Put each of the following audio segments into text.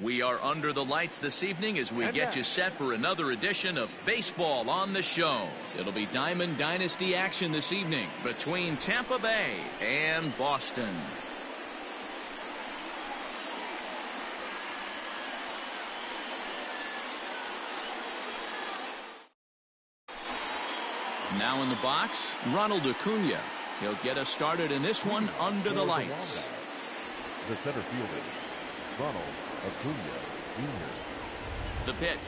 We are under the lights this evening as we get you set for another edition of Baseball on the Show. It'll be Diamond Dynasty action this evening between Tampa Bay and Boston. Now in the box, Ronald Acuna. He'll get us started in this one under the lights. The center fielder, Ronald Acuna Jr. The pitch.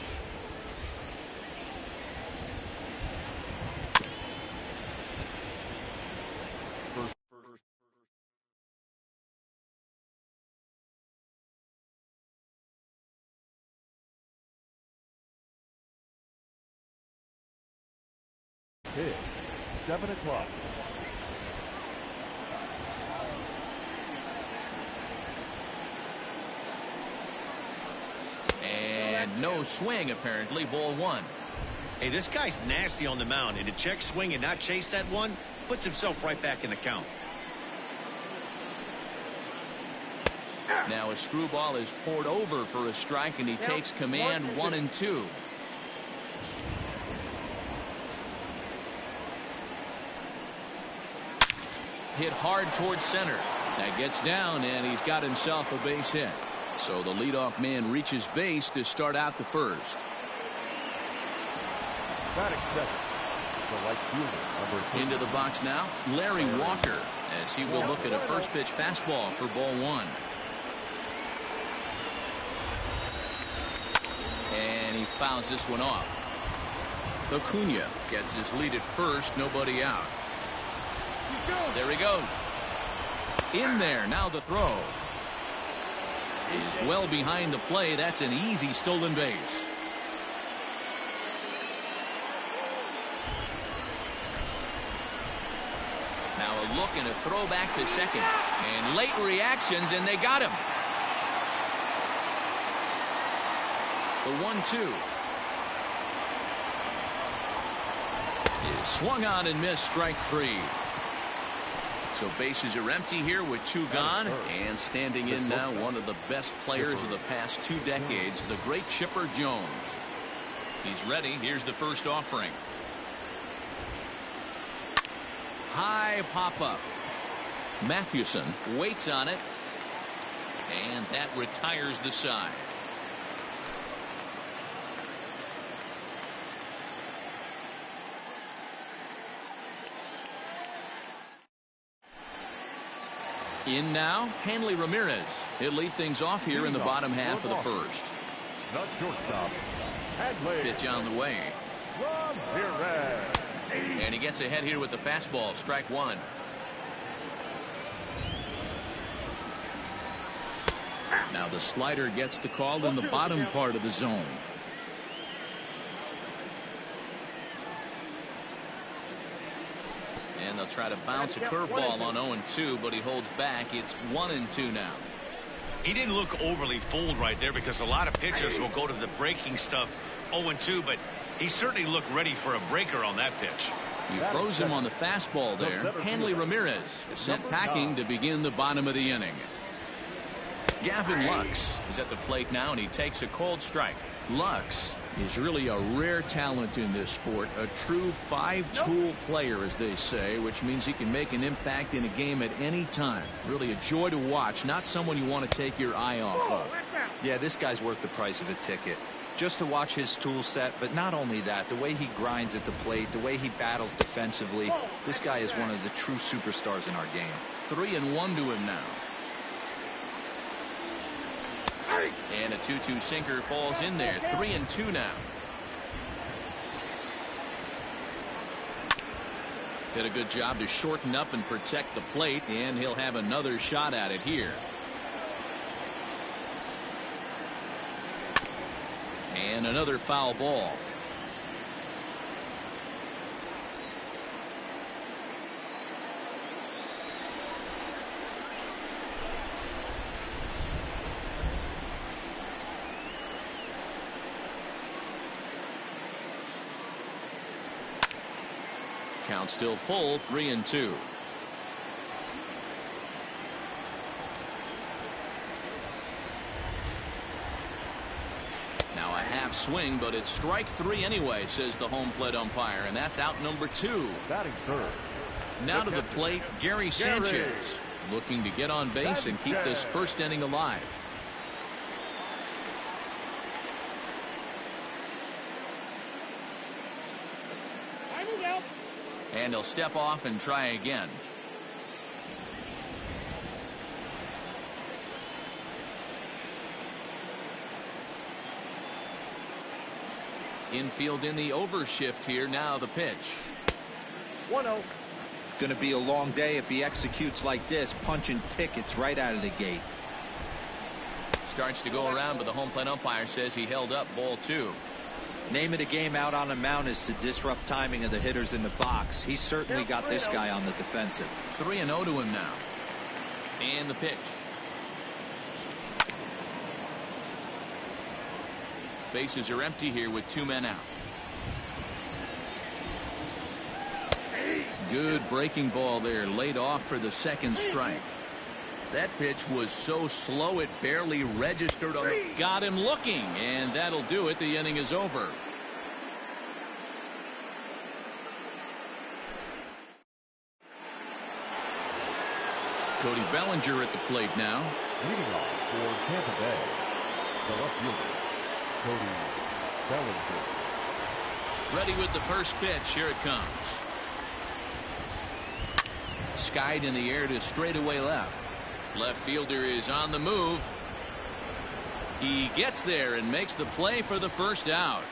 Pitch, 7 o'clock. And no swing, apparently. Ball 1. Hey, this guy's nasty on the mound, and to check swing and not chase that one puts himself right back in the count. Now a screwball is poured over for a strike, and he takes command. 1-2. Hit hard towards center. That gets down, and he's got himself a base hit. So the leadoff man reaches base to start out the first. Batting second, the right fielder, number 3. Into the box now, Larry Walker, as he will look at a first pitch fastball for ball 1. And he fouls this one off. Acuna gets his lead at first, nobody out. There he goes. In there, now the throw is well behind the play. That's an easy stolen base. Now a look and a throw back to second. And late reactions, and they got him. The 1-2 is swung on and missed. Strike 3. So bases are empty here with 2 gone, and standing in now one of the best players of the past 2 decades, the great Chipper Jones. He's ready. Here's the first offering. High pop-up. Mathewson waits on it, and that retires the side. In now, Hanley Ramirez. He'll lead things off here in the bottom half of the first. Not shortstop, Hanley. Pitch on the way. Ramirez. And he gets ahead here with the fastball. Strike 1. Now the slider gets the call in the bottom part of the zone. And they'll try to bounce a curveball on 0-2, but he holds back. It's 1-2 now. He didn't look overly fooled right there, because a lot of pitchers will go to the breaking stuff 0-2, but he certainly looked ready for a breaker on that pitch. He froze him on the fastball there. Hanley Ramirez is sent packing to begin the bottom of the inning. Gavin Lux is at the plate now, and he takes a cold strike. Lux is really a rare talent in this sport, a true 5-tool player, as they say, which means he can make an impact in a game at any time. Really a joy to watch, not someone you want to take your eye off of. Yeah, this guy's worth the price of a ticket. Just to watch his tool set, but not only that, the way he grinds at the plate, the way he battles defensively, this guy is one of the true superstars in our game. 3-1 to him now. And a 2-2 sinker falls in there. 3-2 now. Did a good job to shorten up and protect the plate, and he'll have another shot at it here. And another foul ball. Count still full. 3-2. swing, but it's strike 3 anyway, says the home plate umpire, and that's out number 2. Batting third. Now to the plate, Gary Sanchez, looking to get on base and keep this first inning alive. And he'll step off and try again. Infield in the overshift here. Now the pitch. 1-0. Going to be a long day if he executes like this, punching tickets right out of the gate. Starts to go around, but the home plate umpire says he held up ball 2. Name of the game out on the mound is to disrupt timing of the hitters in the box. He's certainly got this guy on the defensive. 3-0 to him now. And the pitch. Bases are empty here with 2 men out. Good breaking ball there, laid off for the second strike. That pitch was so slow it barely registered on the... Got him looking, and that'll do it. The inning is over. Cody Bellinger at the plate now. Leading off for Tampa Bay, the left fielder, Cody Bellinger. Ready with the first pitch. Here it comes. Skied in the air to straightaway left. Left fielder is on the move. He gets there and makes the play for the first out.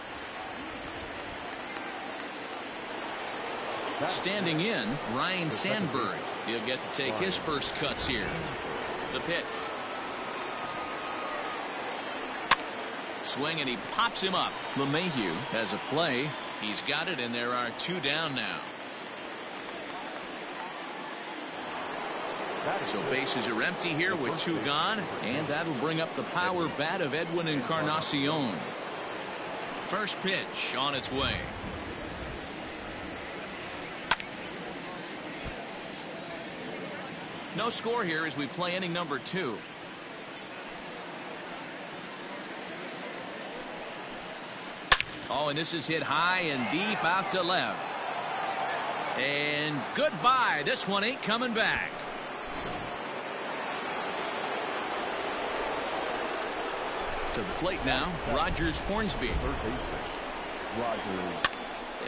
Standing in, Ryan Sandberg. He'll get to take his first cuts here. The pitch. Swing, and he pops him up. LeMahieu has a play. He's got it, and there are 2 down now. So bases are empty here with 2 gone, and that'll bring up the power bat of Edwin Encarnacion. First pitch on its way. No score here as we play inning number 2. Oh, and this is hit high and deep out to left. And goodbye. This one ain't coming back. To the plate now, Rogers Hornsby.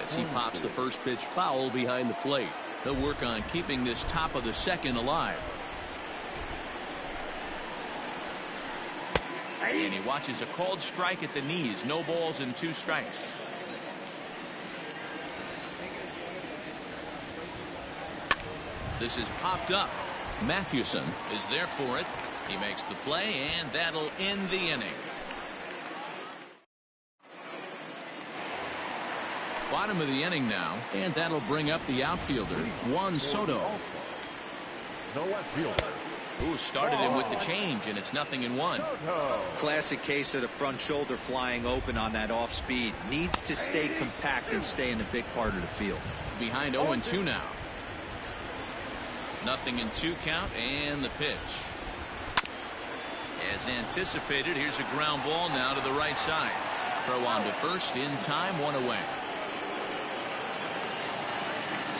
As he pops the first pitch foul behind the plate. They'll work on keeping this top of the second alive. And he watches a called strike at the knees. No balls and 2 strikes. This is popped up. Mathewson is there for it. He makes the play, and that'll end the inning. Bottom of the inning now, and that'll bring up the outfielder, Juan Soto. The left fielder, who started him with the change, and it's 0-1. Classic case of the front shoulder flying open on that off speed. Needs to stay compact and stay in the big part of the field. Behind 0-2 now. 0-2 count, and the pitch. As anticipated, here's a ground ball now to the right side. Throw on to first in time, 1 away.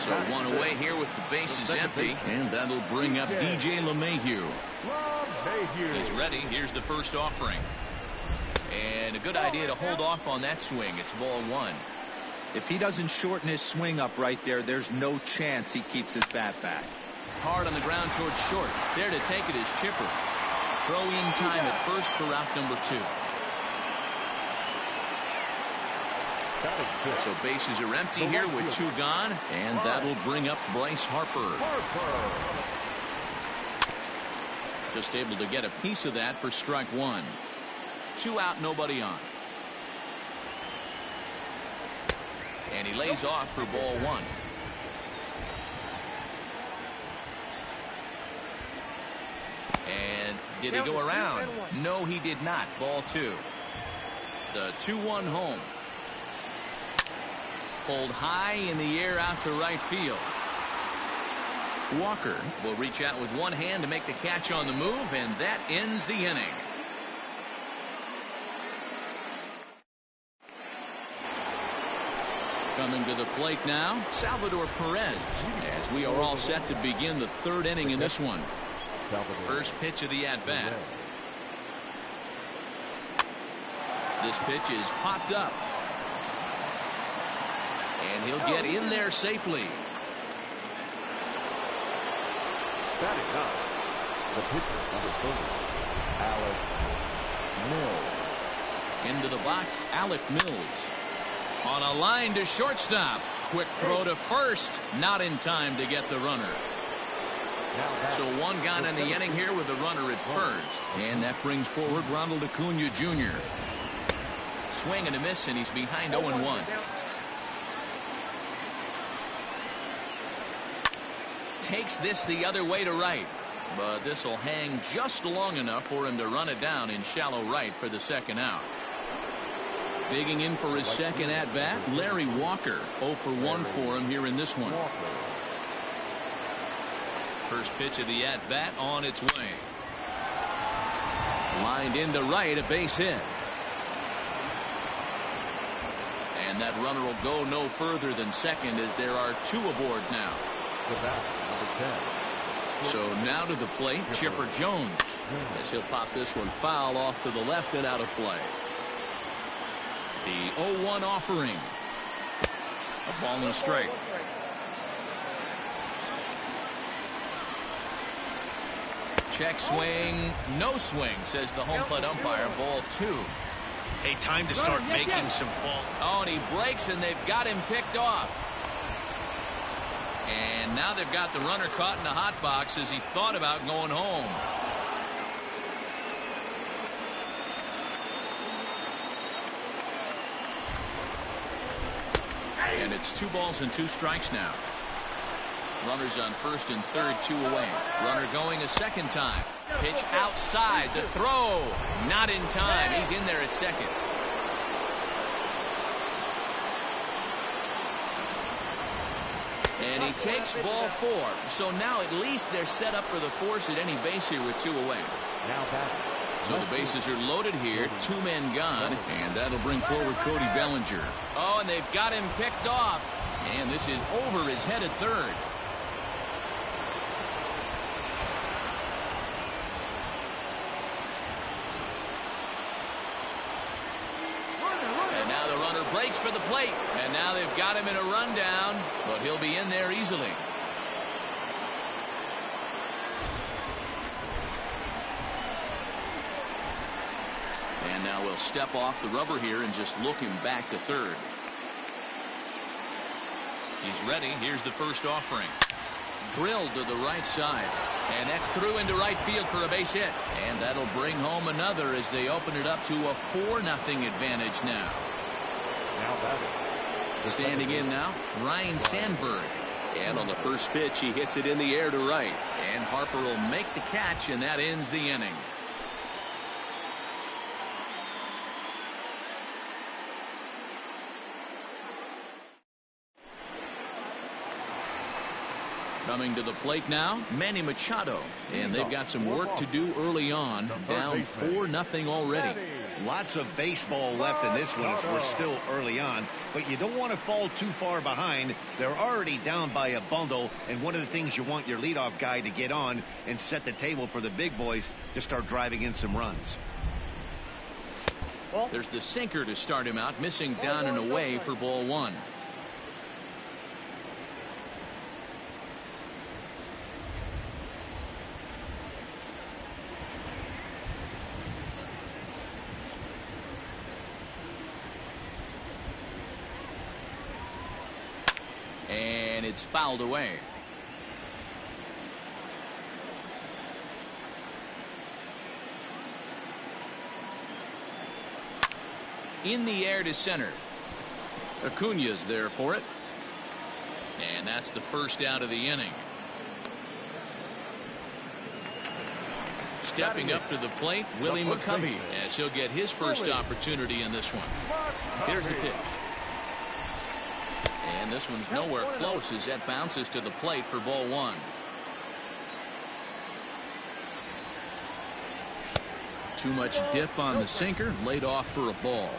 So 1 away here with the bases empty, and that'll bring up DJ LeMahieu. He's ready. Here's the first offering. And a good idea to hold off on that swing. It's ball 1. If he doesn't shorten his swing up right there, there's no chance he keeps his bat back. Hard on the ground towards short. There to take it is Chipper. Throw-in time at first for out number 2. So bases are empty here with 2 gone, and that'll bring up Bryce Harper. Just able to get a piece of that for strike 1. 2 out, nobody on. And he lays off for ball 1. And did he go around? No, he did not. Ball 2. The 2-1 home. Pulled high in the air out to right field. Walker will reach out with one hand to make the catch on the move, and that ends the inning. Coming to the plate now, Salvador Perez, as we are all set to begin the third inning in this one. First pitch of the at-bat. This pitch is popped up. And he'll get in there safely. Batting up, the pitcher, number 30, Alec Mills. Into the box, Alec Mills. On a line to shortstop. Quick throw to first. Not in time to get the runner. So one gone in the inning here with a runner at first. And that brings forward Ronald Acuna Jr. Swing and a miss, and he's behind 0-1. Takes this the other way to right. But this will hang just long enough for him to run it down in shallow right for the second out. Digging in for his second at-bat, Larry Walker. 0 for 1 for him here in this one. First pitch of the at-bat on its way. Lined into right, a base hit. And that runner will go no further than second as there are two aboard now. So now to the plate, Chipper Jones, as he'll pop this one foul off to the left and out of play. The 0-1 offering. A ball and a strike. Check swing, no swing, says the home plate umpire. Ball 2. Hey, time to start making some falls. Oh, and he breaks, and they've got him picked off. And now they've got the runner caught in the hot box as he thought about going home. And it's 2 balls and 2 strikes now. Runners on first and third, 2 away. Runner going a second time. Pitch outside. The throw. Not in time. He's in there at second. And he takes ball 4. So now at least they're set up for the force at any base here with 2 away. So the bases are loaded here. 2 men gone. And that'll bring forward Cody Bellinger. Oh, and they've got him picked off. And this is over his head at third. And now the runner breaks for the plate. And now they've got him in a rundown. But he'll be in there easily. And now we'll step off the rubber here and just look him back to third. He's ready. Here's the first offering. Drilled to the right side. And that's through into right field for a base hit. And that'll bring home another as they open it up to a 4-0 advantage now. Standing in now, Ryan Sandberg. And on the first pitch, he hits it in the air to right. And Harper will make the catch, and that ends the inning. Coming to the plate now, Manny Machado. And they've got some work to do early on. Down 4-0 already. Lots of baseball left in this one as we're still early on. But you don't want to fall too far behind. They're already down by a bundle. And one of the things you want your leadoff guy to get on and set the table for the big boys to start driving in some runs. There's the sinker to start him out, missing down and away for ball 1. And it's fouled away. In the air to center. Acuna's there for it. And that's the first out of the inning. Stepping up to the plate, Willie McCovey, as he'll get his first opportunity in this one. Here's the pitch. And this one's nowhere close as that bounces to the plate for ball 1. Too much dip on the sinker, laid off for a ball.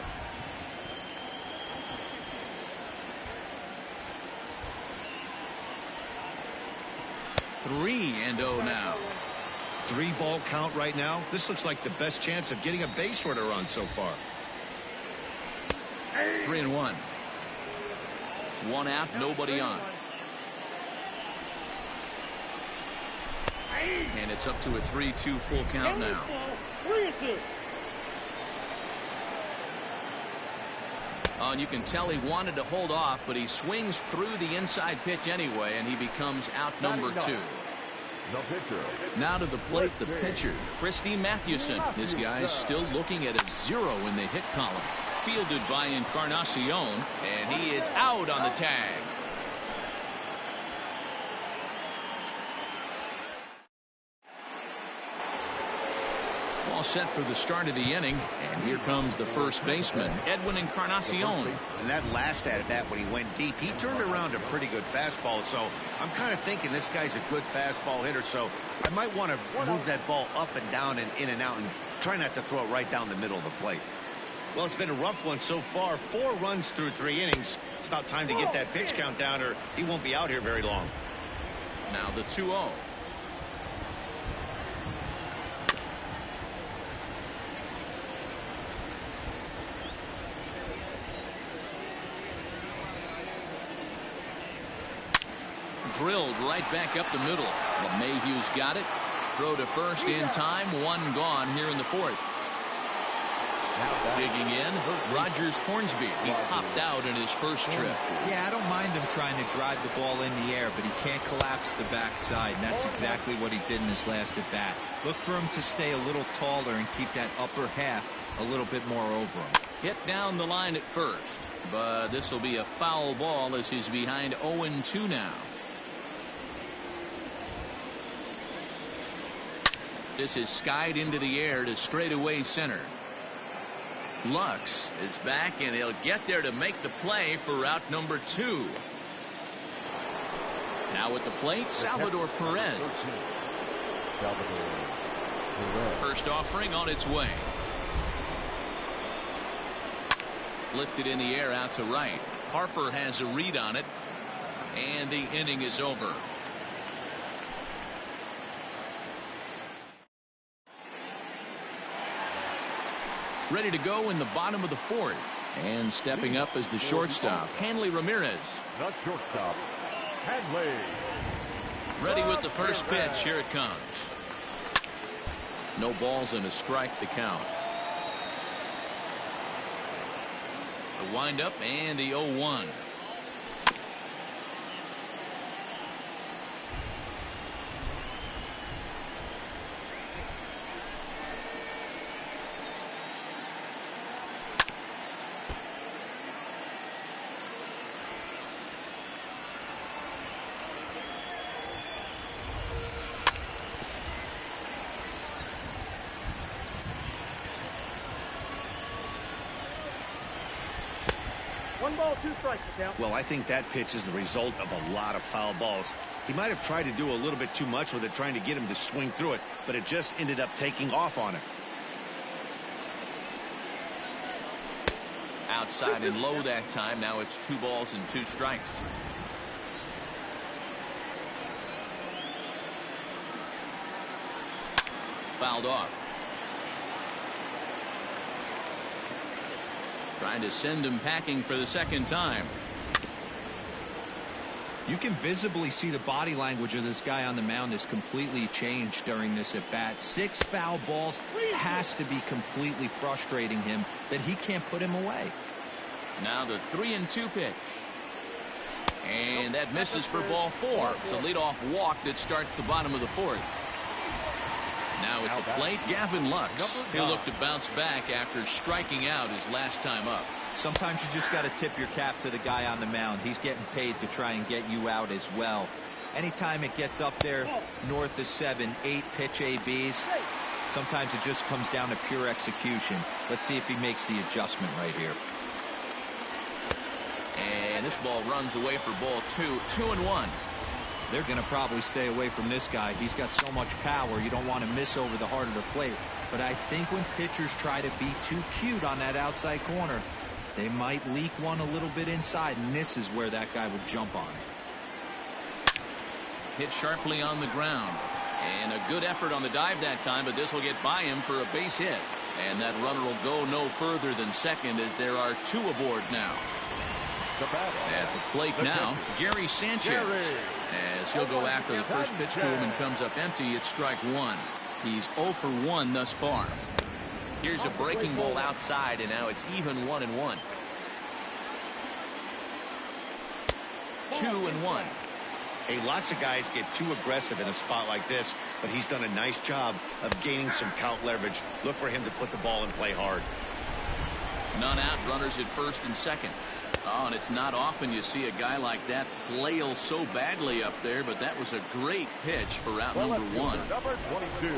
3-0 now. 3-ball count right now. This looks like the best chance of getting a base runner on so far. 3-1. 1 out, nobody on. And it's up to a 3-2 full count now. 3-2. Oh, and you can tell he wanted to hold off, but he swings through the inside pitch anyway, and he becomes out number 2. The pitcher. Now to the plate, the pitcher, Christy Mathewson. This guy's still looking at a 0 in the hit column. Fielded by Encarnacion, and he is out on the tag. All set for the start of the inning, and here comes the first baseman, Edwin Encarnacion. And that last at bat when he went deep, he turned around a pretty good fastball. So I'm kind of thinking this guy's a good fastball hitter. So I might want to move that ball up and down and in and out and try not to throw it right down the middle of the plate. Well, it's been a rough one so far. 4 runs through 3 innings. It's about time to get that pitch count down, or he won't be out here very long. Now the 2-0. Drilled right back up the middle. LeMahieu's got it. Throw to first in time. 1 gone here in the 4th. Digging in, Rogers Hornsby. He popped out in his first trip. Yeah, I don't mind him trying to drive the ball in the air, but he can't collapse the backside, and that's exactly what he did in his last at bat. Look for him to stay a little taller and keep that upper half a little bit more over him. Hit down the line at first, but this will be a foul ball as he's behind 0-2 now. This is skied into the air to straightaway center. Lux is back, and he'll get there to make the play for route number 2. Now at the plate, Salvador Perez. First offering on its way. Lifted in the air out to right. Harper has a read on it, and the inning is over. Ready to go in the bottom of the 4th. And stepping up as the shortstop, Hanley Ramirez. The shortstop, Hanley. Ready with the first pitch. Here it comes. No balls and a strike to count. The windup and the 0-1. Well, I think that pitch is the result of a lot of foul balls. He might have tried to do a little bit too much with it, trying to get him to swing through it, but it just ended up taking off on him. Outside and low that time. Now it's 2 balls and 2 strikes. Fouled off. Trying to send him packing for the second time. You can visibly see the body language of this guy on the mound has completely changed during this at bat. 6 foul balls has to be completely frustrating him that he can't put him away. Now the 3-2 pitch. And that misses for ball 4. It's a leadoff walk that starts the bottom of the 4th. Now at the plate, Gavin Lux. He'll look to bounce back after striking out his last time up. Sometimes you just got to tip your cap to the guy on the mound. He's getting paid to try and get you out as well. Anytime it gets up there north of 7, 8 pitch ABs, sometimes it just comes down to pure execution. Let's see if he makes the adjustment right here. And this ball runs away for ball 2. 2-1. They're going to probably stay away from this guy. He's got so much power. You don't want to miss over the heart of the plate. But I think when pitchers try to be too cute on that outside corner, they might leak one a little bit inside, and this is where that guy would jump on. Hit sharply on the ground. And a good effort on the dive that time, but this will get by him for a base hit. And that runner will go no further than second as there are 2 aboard now. At the plate now, Gary Sanchez. As he'll go after the first pitch to him and comes up empty, it's strike 1. He's 0 for 1 thus far. Here's a breaking ball outside, and now it's even 1-1. 2-1. Hey, lots of guys get too aggressive in a spot like this, but he's done a nice job of gaining some count leverage. Look for him to put the ball in play hard. None out, runners at first and second. Oh, and it's not often you see a guy like that flail so badly up there, but that was a great pitch for out number 1. Number 22.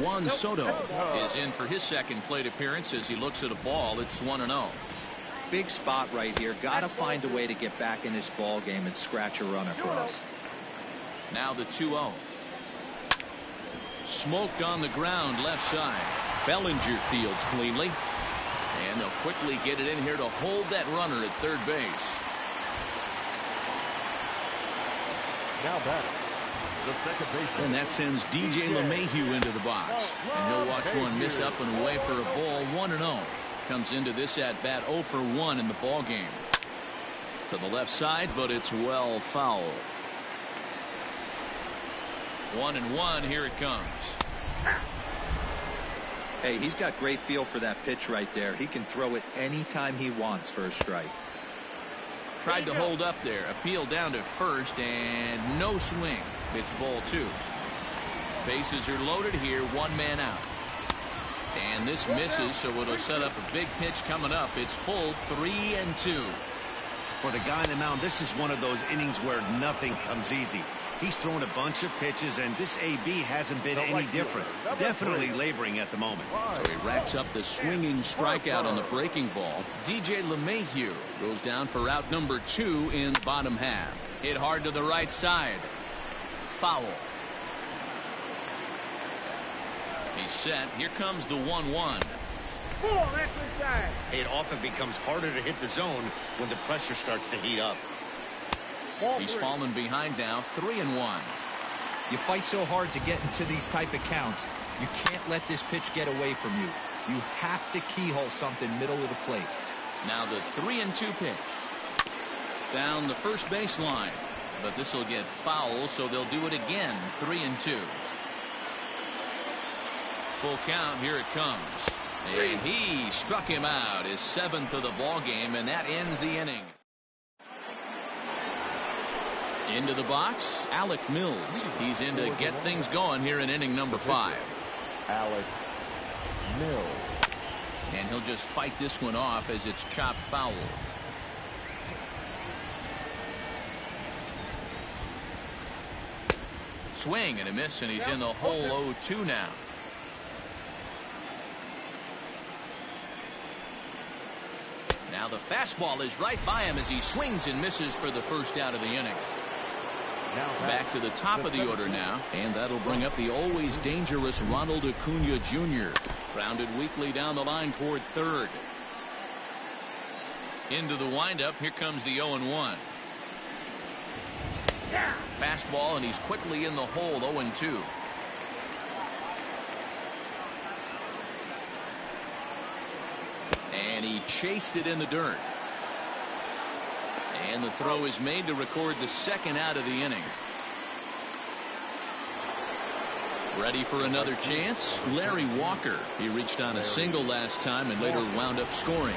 Juan Soto is in for his second plate appearance as he looks at a ball. It's 1-0. Big spot right here. Got to find a way to get back in this ball game and scratch a run across. Now the 2-0. Smoked on the ground left side. Bellinger fields cleanly. And they'll quickly get it in here to hold that runner at third base. Now batting, the second baseman. And that sends DJ LeMahieu into the box. And he'll watch one miss up and away for a ball. 1-0. Comes into this at bat 0 for 1 in the ball game. To the left side, but it's well foul. 1-1. Here it comes. Hey, he's got great feel for that pitch right there. He can throw it anytime he wants for a strike. Tried to hold up there. Appeal down to first and no swing. It's ball 2. Bases are loaded here. 1 man out. And this misses, so it'll set up a big pitch coming up. It's full 3-2. For the guy on the mound, this is one of those innings where nothing comes easy. He's thrown a bunch of pitches, and this AB hasn't been any different. Definitely laboring at the moment. So he racks up the swinging strikeout on the breaking ball. DJ LeMahieu goes down for out number 2 in the bottom half. Hit hard to the right side. Foul. He's set. Here comes the 1-1. It often becomes harder to hit the zone when the pressure starts to heat up. He's fallen behind now. 3-1. You fight so hard to get into these type of counts. You can't let this pitch get away from you. You have to keyhole something middle of the plate. Now the 3-2 pitch. Down the first baseline. But this will get foul, so they'll do it again. 3-2. Full count. Here it comes. And he struck him out, his 7th of the ball game, and that ends the inning. Into the box, Alec Mills. He's in to get things going here in inning number 5. Alec Mills. And he'll just fight this one off as it's chopped foul. Swing and a miss, and he's in the hole 0-2 now. Now the fastball is right by him as he swings and misses for the first out of the inning. Back to the top of the order now, and that'll bring up the always dangerous Ronald Acuna Jr. Grounded weakly down the line toward third. Into the windup. Here comes the 0-1. Fastball, and he's quickly in the hole. 0-2. And he chased it in the dirt. And the throw is made to record the second out of the inning. Ready for another chance? Larry Walker. He reached on a single last time and later wound up scoring.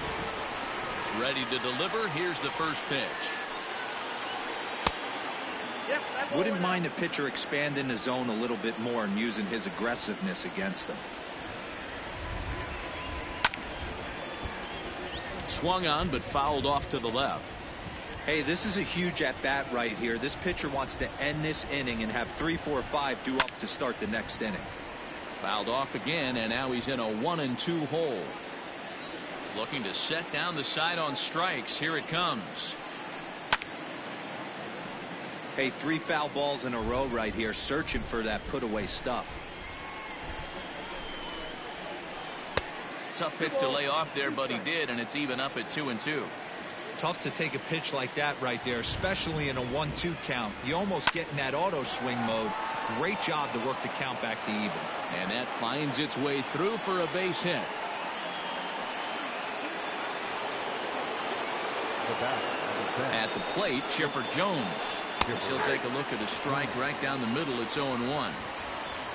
Ready to deliver. Here's the first pitch. Wouldn't mind a pitcher expanding the zone a little bit more and using his aggressiveness against him. Swung on but fouled off to the left. Hey, this is a huge at bat right here. This pitcher wants to end this inning and have 3, 4, 5 due up to start the next inning. Fouled off again, and now he's in a 1-2 hole. Looking to set down the side on strikes. Here it comes. Hey, 3 foul balls in a row right here, searching for that put away stuff. Tough pitch to lay off there, but he did, and it's even up at 2-2. Tough to take a pitch like that right there, especially in a 1-2 count. You almost get in that auto swing mode. Great job to work the count back to even. And that finds its way through for a base hit. At the plate, Chipper Jones. He'll take a look at a strike right down the middle. It's 0-1.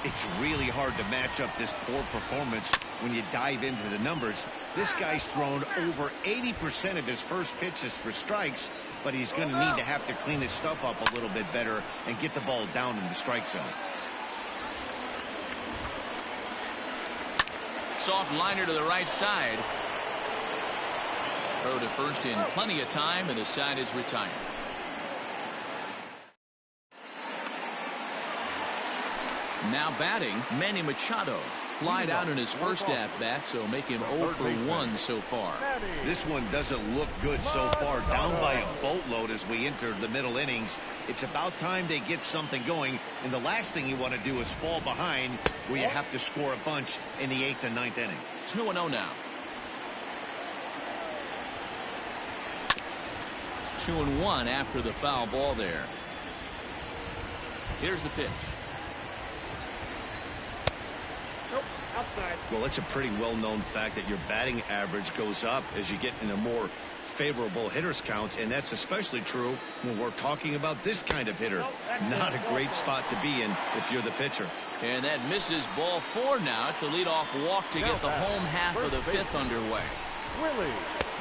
It's really hard to match up this poor performance when you dive into the numbers. This guy's thrown over 80% of his first pitches for strikes, but he's going to need to have to clean his stuff up a little bit better and get the ball down in the strike zone. Soft liner to the right side. Throw to first in plenty of time, and the side is retired. Now batting, Manny Machado. Flied out in his first at-bat, so make him 0 for 1 so far. This one doesn't look good so far. Down by a boatload as we enter the middle innings. It's about time they get something going, and the last thing you want to do is fall behind where you have to score a bunch in the 8th and 9th inning. 2-0 now. 2-1 after the foul ball there. Here's the pitch. Well, it's a pretty well-known fact that your batting average goes up as you get into more favorable hitters counts, and that's especially true when we're talking about this kind of hitter. Not a great spot to be in if you're the pitcher. And that misses ball 4 now. It's a leadoff walk to get the home half of the 5th underway.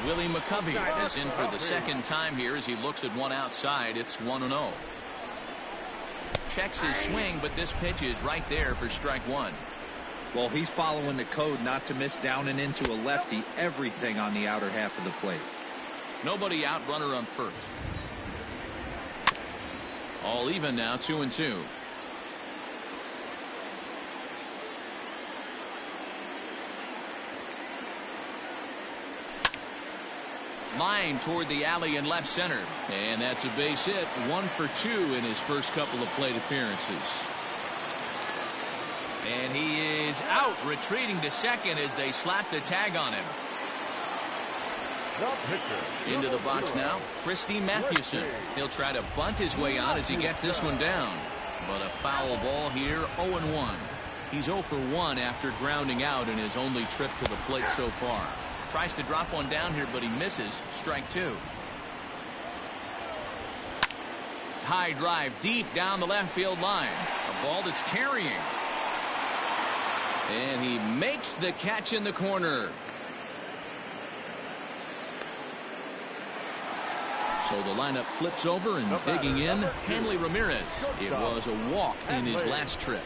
Willie McCovey is in for the second time here as he looks at one outside. It's 1-0. Checks his swing, but this pitch is right there for strike 1. Well, he's following the code not to miss down and into a lefty. Everything on the outer half of the plate. Nobody out, runner on first. All even now, 2-2. Line toward the alley in left center. And that's a base hit. 1 for 2 in his first couple of plate appearances. And he is out, retreating to second as they slap the tag on him. Into the box now, Christy Mathewson. He'll try to bunt his way on as he gets this one down. But a foul ball here, 0-1. He's 0 for 1 after grounding out in his only trip to the plate so far. Tries to drop one down here, but he misses. Strike 2. High drive deep down the left field line. A ball that's carrying. And he makes the catch in the corner. So the lineup flips over, and digging in, Hanley Ramirez. It was a walk in his last trip.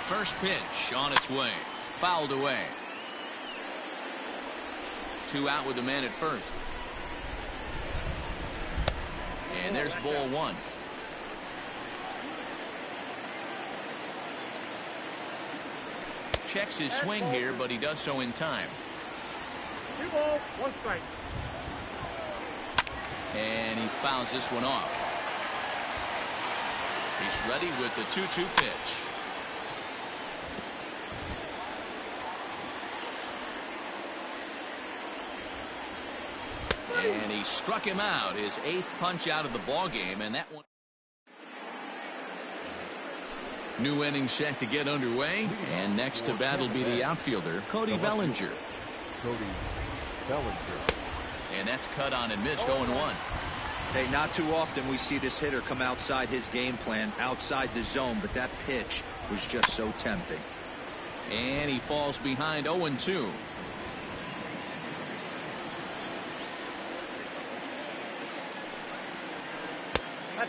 First pitch on its way. Fouled away. 2 out with the man at first. And there's ball 1. Checks his swing here, but he does so in time. 2 balls, 1 strike. And he fouls this one off. He's ready with the 2-2 pitch. And he struck him out, his 8th punch out of the ball game, and that one. New inning set to get underway, and next to bat will be the outfielder, Cody Bellinger. And that's cut on and missed, 0-1. Hey, not too often we see this hitter come outside his game plan, outside the zone, but that pitch was just so tempting. And he falls behind, 0-2.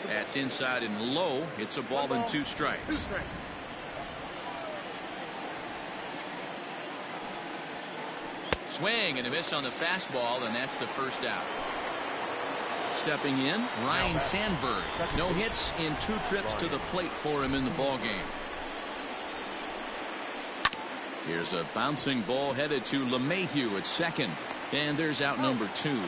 That's inside and low. It's a ball and 2 strikes. Swing and a miss on the fastball, and that's the first out. Stepping in, Ryan Sandberg. No hits in 2 trips to the plate for him in the ball game. Here's a bouncing ball headed to LeMahieu at second, and there's out number 2.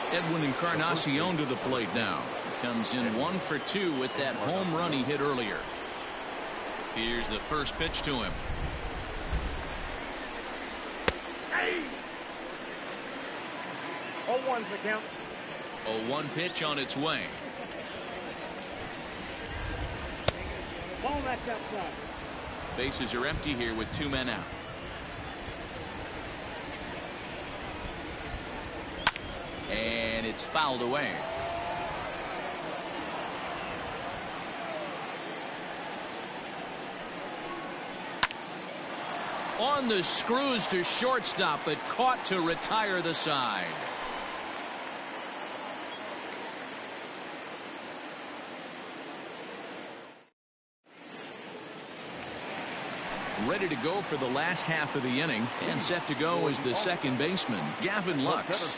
Edwin Encarnacion to the plate now. He comes in 1 for 2 with that home run he hit earlier. Here's the first pitch to him. Hey! 0-1's the count. 0-1 pitch on its way. Ball, that's outside. Bases are empty here with 2 men out. And it's fouled away. On the screws to shortstop, but caught to retire the side. Ready to go for the last half of the inning, and set to go is the second baseman, Gavin Lux.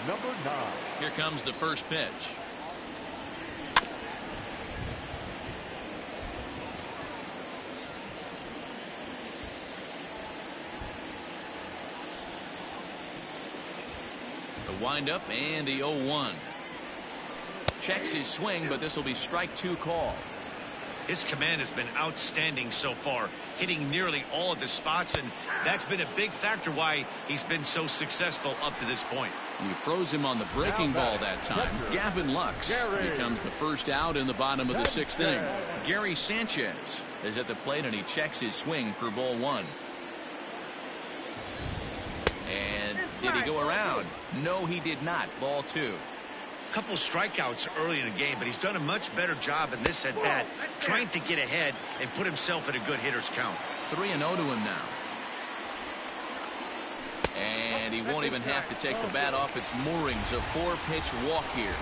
Number 9. Here comes the first pitch. The windup and the 0-1. Checks his swing, but this will be strike 2 call. His command has been outstanding so far, hitting nearly all of the spots, and that's been a big factor why he's been so successful up to this point. You froze him on the breaking ball that time. Gavin Lux. Here comes the first out in the bottom of the 6th inning. Gary Sanchez is at the plate, and he checks his swing for ball 1. And did he go around? No, he did not. Ball 2. Couple strikeouts early in the game, but he's done a much better job in this at bat, trying to get ahead and put himself in a good hitter's count. 3-0 to him now. And he won't even have to take the bat off its moorings. A 4-pitch walk here.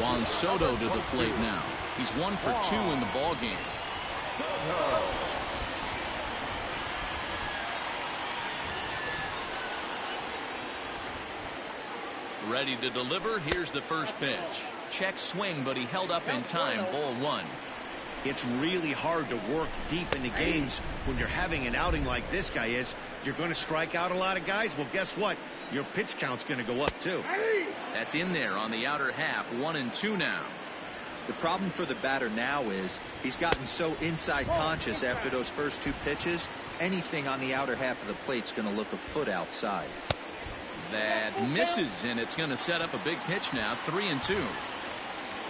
Juan Soto to the plate now. He's 1 for 2 in the ball game. Ready to deliver. Here's the first pitch. Check swing, but he held up in time. Ball 1. It's really hard to work deep into games when you're having an outing like this guy is. You're going to strike out a lot of guys. Well, guess what? Your pitch count's going to go up too. That's in there on the outer half. 1-2 now. The problem for the batter now is he's gotten so inside conscious after those first 2 pitches. Anything on the outer half of the plate's going to look a foot outside. That misses, and it's going to set up a big pitch now. 3-2.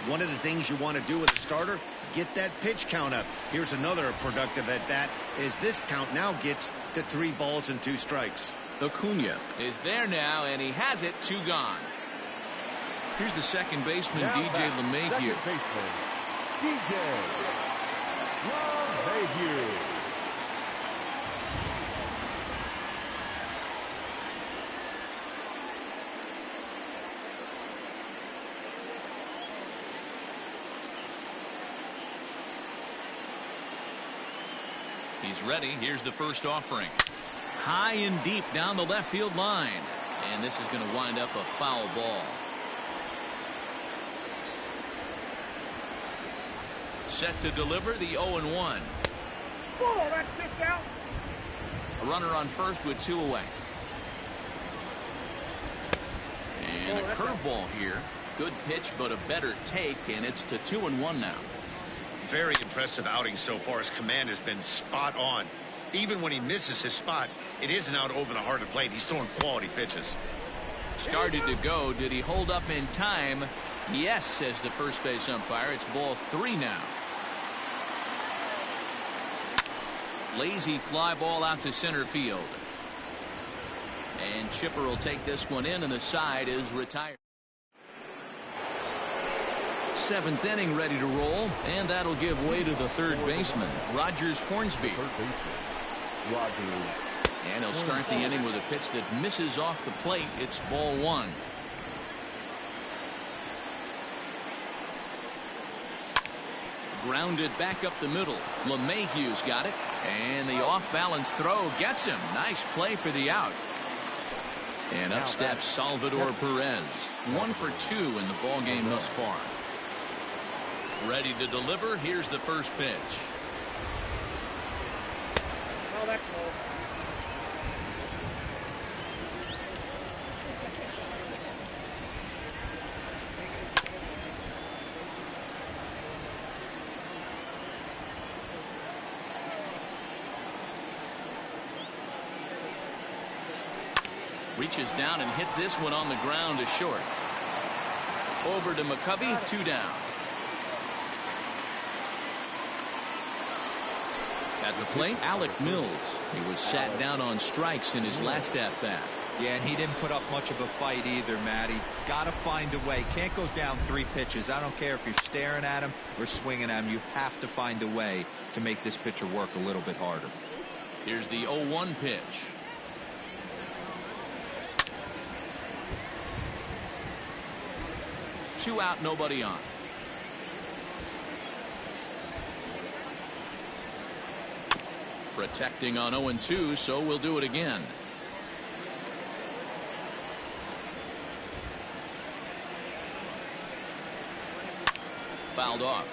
One of the things you want to do with a starter, get that pitch count up. Here's another productive at bat, as this count now gets to 3 balls and 2 strikes. Acuna is there now, and he has it. 2 gone. Here's the second baseman, DJ LeMahieu. DJ LeMahieu. He's ready. Here's the first offering. High and deep down the left field line. And this is going to wind up a foul ball. Set to deliver the 0-1. Ball, that's just out. A runner on first with 2 away. And a curveball here. Good pitch, but a better take, and it's to 2-1 now. Very impressive outing so far. His command has been spot on. Even when he misses his spot, it isn't out over the heart of the plate. He's throwing quality pitches. Started to go. Did he hold up in time? Yes, says the first base umpire. It's ball 3 now. Lazy fly ball out to center field. And Chipper will take this one in, and the side is retired. 7th inning ready to roll, and that'll give way to the third baseman, Rogers Hornsby. And he'll start the inning with a pitch that misses off the plate. It's ball 1. Grounded back up the middle. LeMahieu's got it, and the off-balance throw gets him. Nice play for the out. And up steps Salvador Perez. 1 for 2 in the ball game thus far. Ready to deliver. Here's the first pitch. Oh, that's low. Reaches down and hits this one on the ground to short. Over to McCovey, 2 down. At the plate, Alec Mills. He was sat down on strikes in his last at-bat. Yeah, and he didn't put up much of a fight either, Matty. Got to find a way. Can't go down 3 pitches. I don't care if you're staring at him or swinging at him. You have to find a way to make this pitcher work a little bit harder. Here's the 0-1 pitch. Two out, nobody on. Protecting on 0-2, so we'll do it again. Fouled off.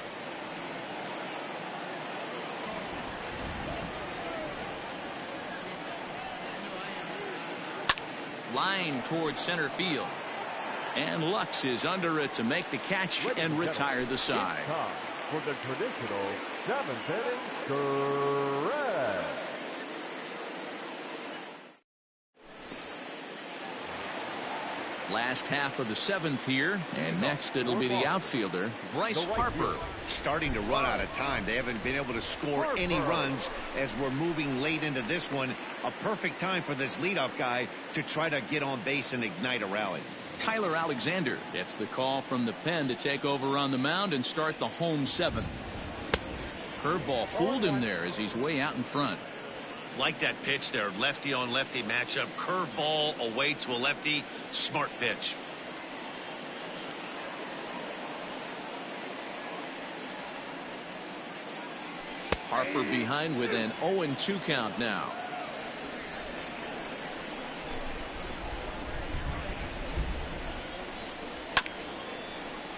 Line towards center field. And Lux is under it to make the catch and retire the side. For the traditional 7th inning, correct. Last half of the 7th here, and next it'll be the outfielder, Bryce Harper. Starting to run out of time. They haven't been able to score any runs as we're moving late into this one. A perfect time for this leadoff guy to try to get on base and ignite a rally. Tyler Alexander gets the call from the pen to take over on the mound and start the home 7th. Curveball fooled him there as he's way out in front. Like that pitch there, lefty on lefty matchup. Curveball away to a lefty. Smart pitch. Harper behind with an 0-2 count now.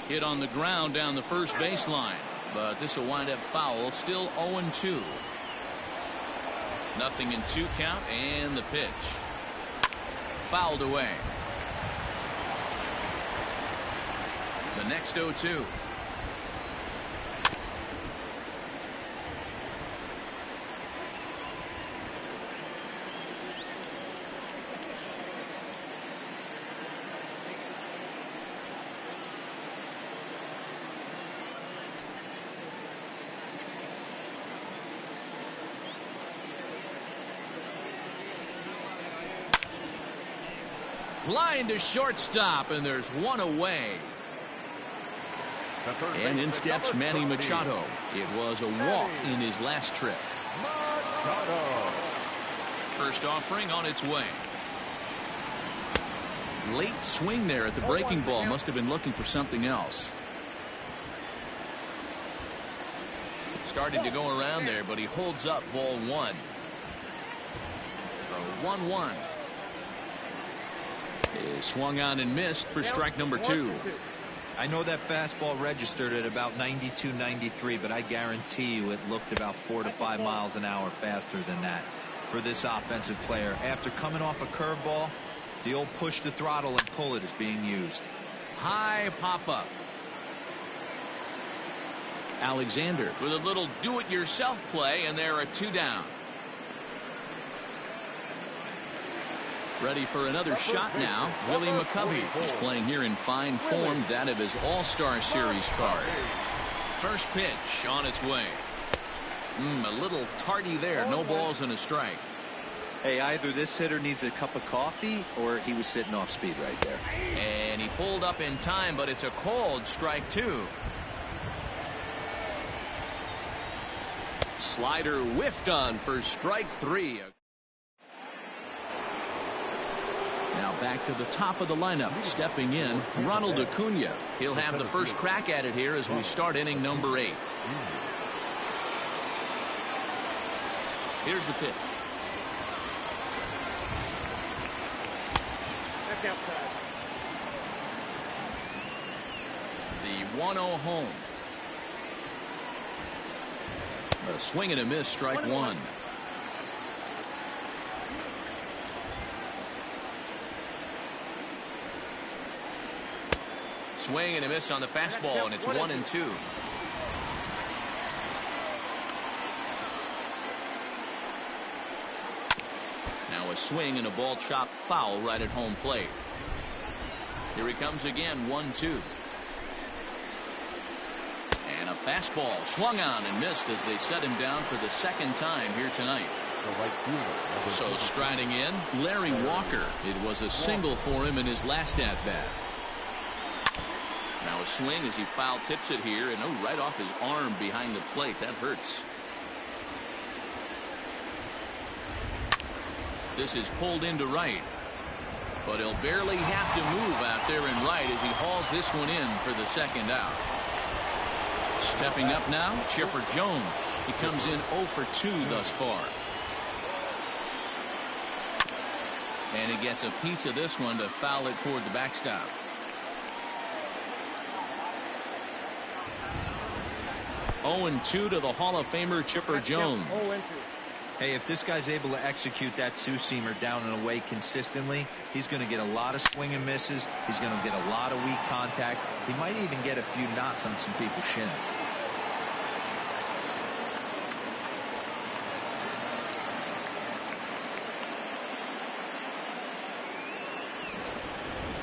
Hit on the ground down the first baseline, but this will wind up foul. Still 0-2. Nothing in 2 count, and the pitch fouled away. The next 0-2. Line to shortstop, and there's one away. And in steps Manny Machado. It was a walk in his last trip. First offering on its way. Late swing there at the breaking ball. Must have been looking for something else. Started to go around there, but he holds up ball 1. The 1-1. Is swung on and missed for strike number 2. I know that fastball registered at about 92, 93, but I guarantee you it looked about 4 to 5 miles an hour faster than that for this offensive player. After coming off a curveball, the old push the throttle and pull it is being used. High pop-up. Alexander with a little do-it-yourself play, and there are 2 down. Ready for another shot now. Willie McCovey is playing here in fine form, that of his All-Star Series card. First pitch on its way. A little tardy there. No balls and a strike. Hey, either this hitter needs a cup of coffee or he was sitting off speed right there. And he pulled up in time, but it's a called strike 2. Slider whiffed on for strike 3. Now back to the top of the lineup. Stepping in, Ronald Acuna. He'll have the first crack at it here as we start inning number 8. Here's the pitch. Back outside. The 1-0 home. A swing and a miss, strike 1. Swing and a miss on the fastball, and it's 1-2. Now Now a swing and a ball chopped foul right at home plate. Here he comes again, 1-2. And a fastball swung on and missed as they set him down for the second time here tonight. So striding in, Larry Walker. It was a single for him in his last at-bat. Now a swing as he foul tips it here, and right off his arm behind the plate. That hurts. This is pulled into right, but he'll barely have to move out there in right as he hauls this one in for the second out. Stepping up now, Chipper Jones. He comes in 0 for 2 thus far. And he gets a piece of this one to foul it toward the backstop. Oh, 2 to the Hall of Famer Chipper Jones. Hey, if this guy's able to execute that two-seamer down and away consistently, he's going to get a lot of swing and misses. He's going to get a lot of weak contact. He might even get a few knots on some people's shins.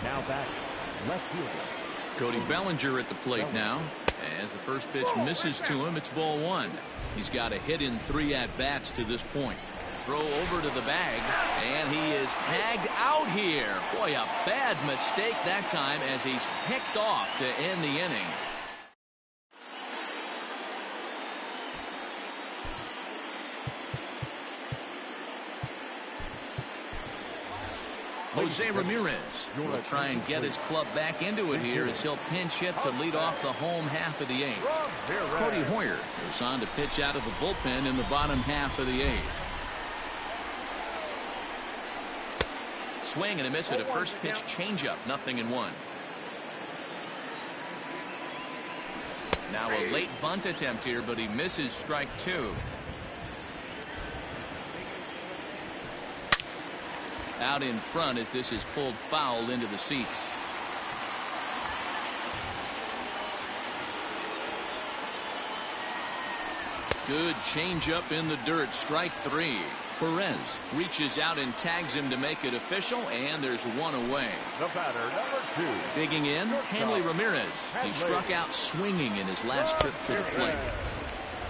Now back, left fielder Cody Bellinger at the plate now. As the first pitch misses to him, it's ball 1. He's got a hit in 3 at-bats to this point. Throw over to the bag, and he is tagged out here. Boy, a bad mistake that time as he's picked off to end the inning. Jose Ramirez will try and get his club back into it here as he'll pinch hit to lead off the home half of the 8th. Cody Hoyer goes on to pitch out of the bullpen in the bottom half of the 8th. Swing and a miss at a first pitch changeup, 0-1. Now a late bunt attempt here, but he misses strike 2. Out in front as this is pulled foul into the seats. Good changeup in the dirt, strike 3. Perez reaches out and tags him to make it official, and there's one away. The batter, number 2. Digging in, Hanley Ramirez. He struck out swinging in his last trip to the plate.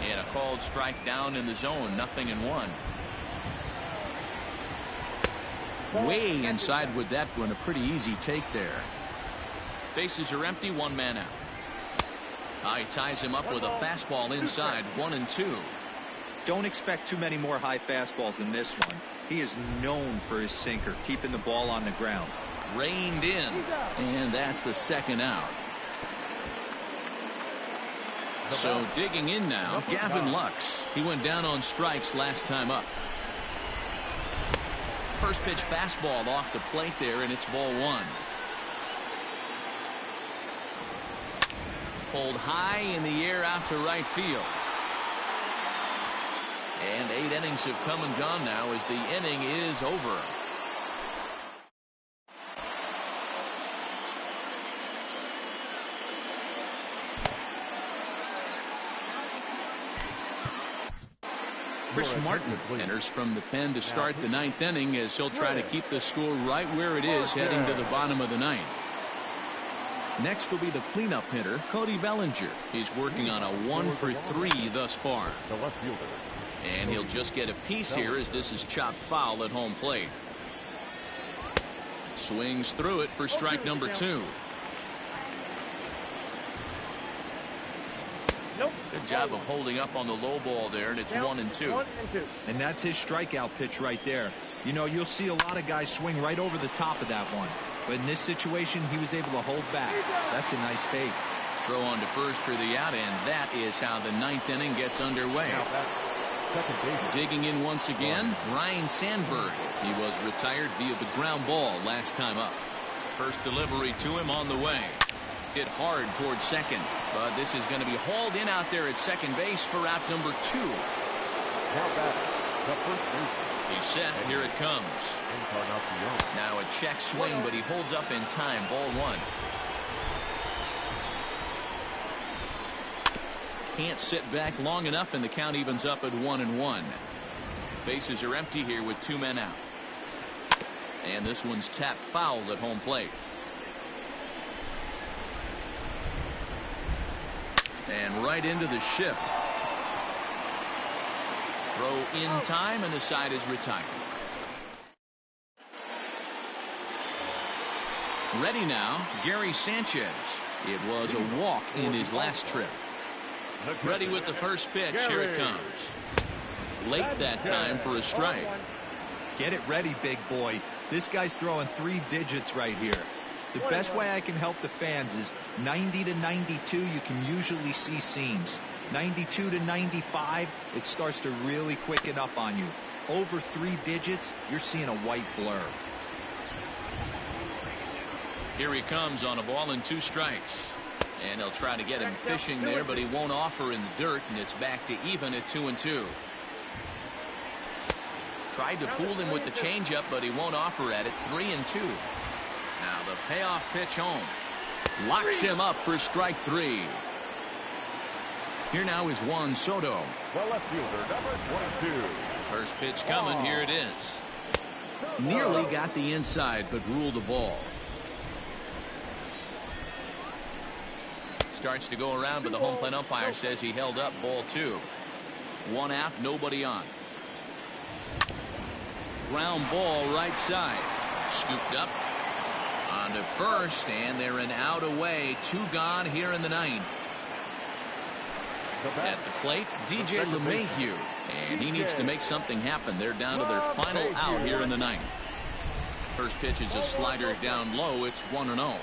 And a called strike down in the zone, 0-1. Way inside with that one, a pretty easy take there. Bases are empty, 1 man out. He ties him up with a fastball inside, 1-2. Don't expect too many more high fastballs than this one. He is known for his sinker, keeping the ball on the ground. Reined in, and that's the second out. So digging in now, Gavin Lux. He went down on strikes last time up. First pitch fastball off the plate there, and it's ball 1. Pulled high in the air out to right field. And 8 innings have come and gone now as the inning is over. Chris Martin enters from the pen to start the 9th inning as he'll try to keep the score right where it is heading to the bottom of the 9th. Next will be the cleanup hitter, Cody Bellinger. He's working on a 1 for 3 thus far. The left fielder. And he'll just get a piece here as this is chopped foul at home plate. Swings through it for strike number 2. Good job of holding up on the low ball there, and it's 1-2. And that's his strikeout pitch right there. You know, you'll see a lot of guys swing right over the top of that one. But in this situation, he was able to hold back. That's a nice take. Throw on to first for the out, and that is how the 9th inning gets underway. Digging in once again, Ryan Sandberg. He was retired via the ground ball last time up. First delivery to him on the way. Hit hard towards second, but this is going to be hauled in out there at second base for out number 2. Now back, the first baseman. He's set. Here it comes. Now a check swing, but he holds up in time. Ball 1. Can't sit back long enough, and the count evens up at 1-1. Bases are empty here with 2 men out. And this one's tapped foul at home plate. And right into the shift. Throw in time, and the side is retired. Ready now, Gary Sanchez. It was a walk in his last trip. Ready with the first pitch. Here it comes. Late that time for a strike. Get it ready, big boy. This guy's throwing 3 digits right here. The best way I can help the fans is 90 to 92, you can usually see seams. 92 to 95, it starts to really quicken up on you. Over 3 digits, you're seeing a white blur. Here he comes on a ball and 2 strikes. And they'll try to get him fishing there, but he won't offer in the dirt, and it's back to even at 2-2. Tried to fool him with the changeup, but he won't offer at it. 3-2. Now the payoff pitch home. Locks him up for strike 3. Here now is Juan Soto. The left fielder, number 22. First pitch coming. Here it is. Nearly got the inside, but ruled a ball. Starts to go around, but the home plate umpire says he held up. Ball 2. 1 out, nobody on. Ground ball right side. Scooped up on to first, and they're an out away. 2 gone here in the 9th. At the plate, DJ LeMahieu, and he needs to make something happen. They're down to their final out here in the 9th. First pitch is a slider down low. It's 1-0.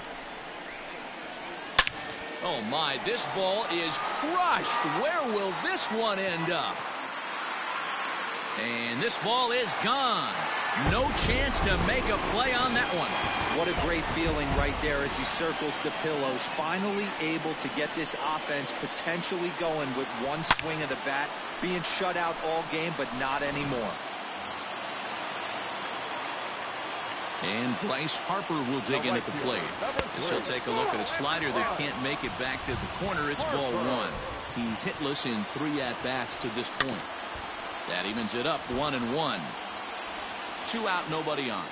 Oh my, this ball is crushed. Where will this one end up? And this ball is gone. No chance to make a play on that one. What a great feeling right there as he circles the pillows. Finally able to get this offense potentially going with 1 swing of the bat. Being shut out all game, but not anymore. And Bryce Harper will dig in at the plate. This will take a look at a slider that can't make it back to the corner. It's ball 1. He's hitless in 3 at-bats to this point. That evens it up 1-1. 2 out, nobody on.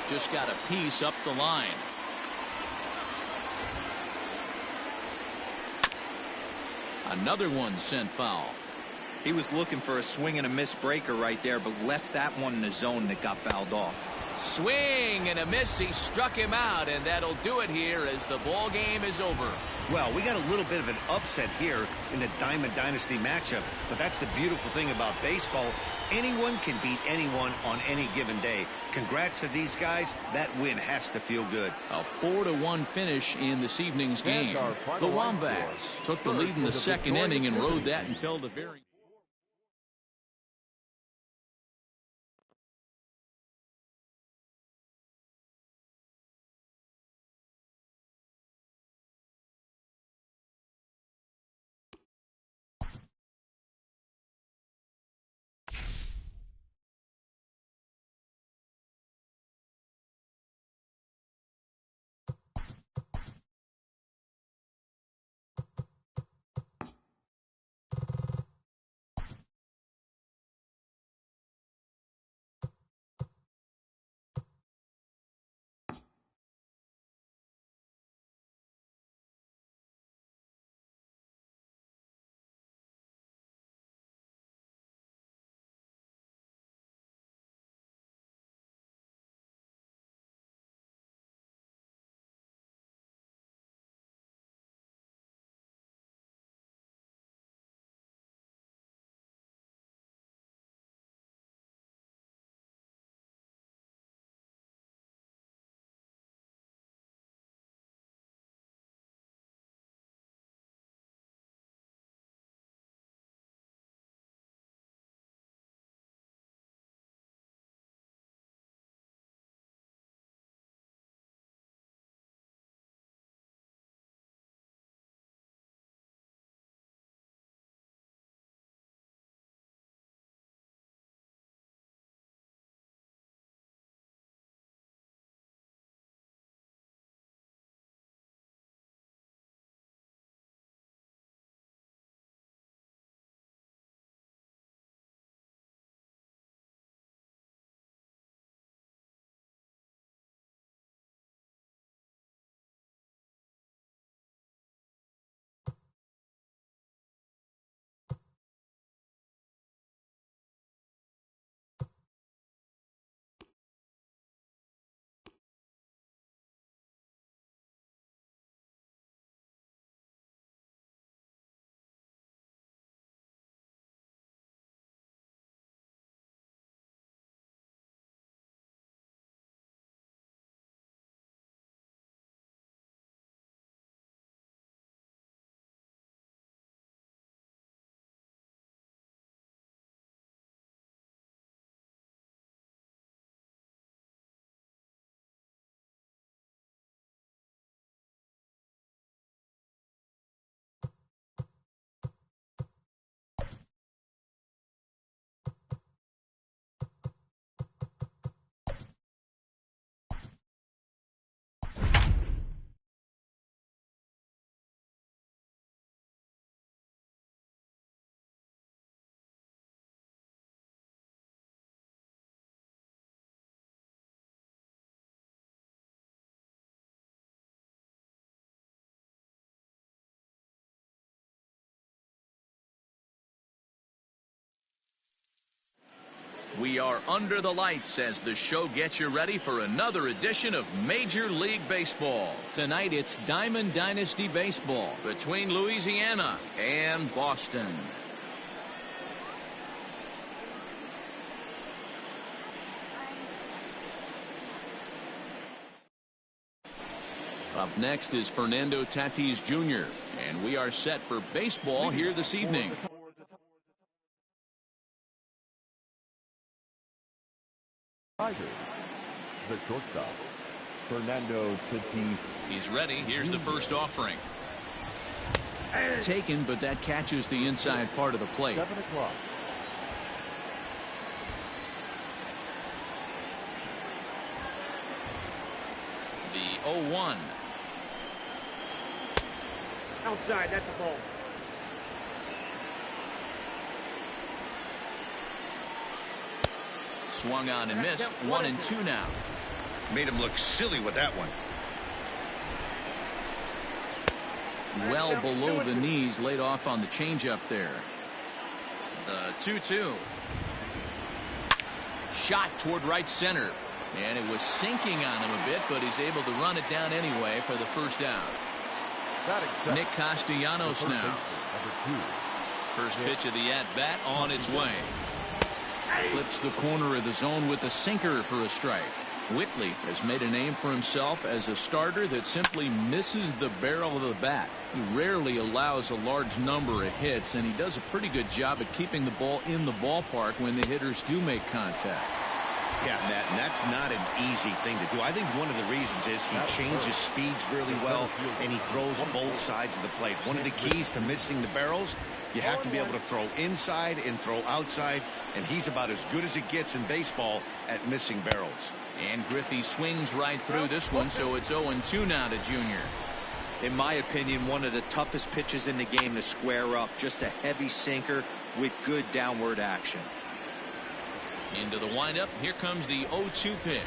Just got a piece up the line. Another one sent foul. He was looking for a swing and a miss breaker right there, but left that one in the zone that got fouled off. Swing and a miss. He struck him out, and that'll do it here as the ball game is over. Well, we got a little bit of an upset here in the Diamond Dynasty matchup, but that's the beautiful thing about baseball. Anyone can beat anyone on any given day. Congrats to these guys. That win has to feel good. A 4-1 finish in this evening's game. The Wombats took the lead in the 2nd inning and rode that until the very We are under the lights as the show gets you ready for another edition of Major League Baseball. Tonight it's Diamond Dynasty Baseball between Louisiana and Boston. Up next is Fernando Tatis Jr., and we are set for baseball here this evening. The shortstop, Fernando Tatis. He's ready. Here's the first offering. Taken, but that catches the inside part of the plate. 7 o'clock. The 0-1. Outside, that's a ball. Swung on and missed. 1-2 now. Made him look silly with that one. Well below the knees, laid off on the changeup there. The 2-2. Shot toward right center. And it was sinking on him a bit, but he's able to run it down anyway for the first out. Nick Castellanos now. First pitch of the at-bat on its way. Flips the corner of the zone with a sinker for a strike. Whitley has made a name for himself as a starter that simply misses the barrel of the bat. He rarely allows a large number of hits, and he does a pretty good job at keeping the ball in the ballpark when the hitters do make contact. Yeah, Matt, and that's not an easy thing to do. I think one of the reasons is he changes speeds really well, and he throws both sides of the plate. One of the keys to missing the barrels, you have to be able to throw inside and throw outside, and he's about as good as it gets in baseball at missing barrels. And Griffey swings right through this one, so it's 0-2 now to Junior. In my opinion, one of the toughest pitches in the game to square up. Just a heavy sinker with good downward action. Into the windup. Here comes the 0-2 pitch.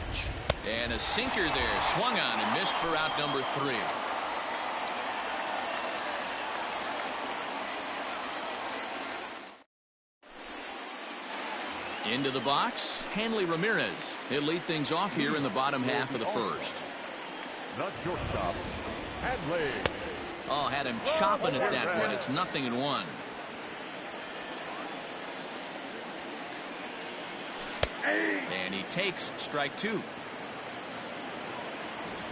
And a sinker there. Swung on and missed for out number 3. Into the box, Hanley Ramirez. He'll lead things off here in the bottom half of the first. The shortstop, Hanley. Oh, had him chopping at that one. It's 0-1. And he takes strike 2.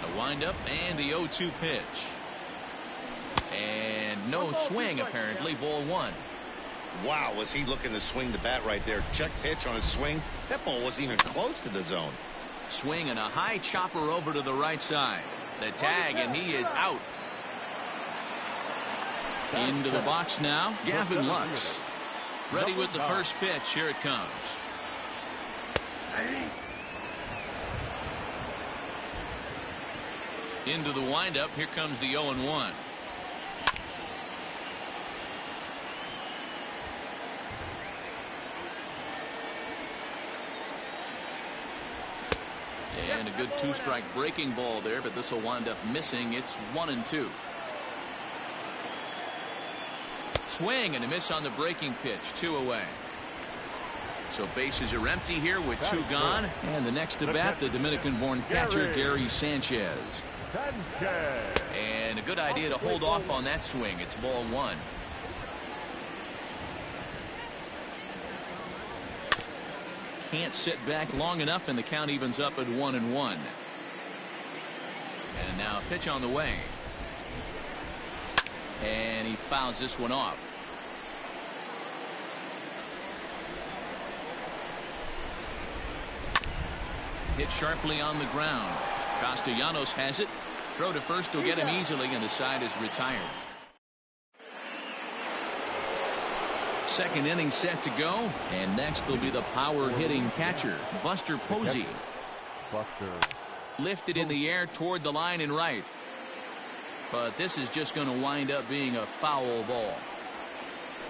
The windup and the 0-2 pitch. And no swing apparently. Ball 1. Wow, was he looking to swing the bat right there. Check pitch on a swing. That ball wasn't even close to the zone. Swing and a high chopper over to the right side. The tag, and he is out. Into the box now, Gavin Lux. Ready with the first pitch. Here it comes. Into the windup. Here comes the 0-1. And a good 2-strike breaking ball there, but this will wind up missing. It's 1-2. Swing and a miss on the breaking pitch. 2 away. So bases are empty here with 2 gone. And the next to bat, the Dominican-born catcher Gary Sanchez. And a good idea to hold off on that swing. It's ball 1. Can't sit back long enough, and the count evens up at 1-1. And now a pitch on the way. And he fouls this one off. Hit sharply on the ground. Castellanos has it. Throw to first will get him easily, and the side is retired. Second inning set to go, and next will be the power hitting catcher, Buster Posey. Lifted in the air toward the line and right. But this is just going to wind up being a foul ball.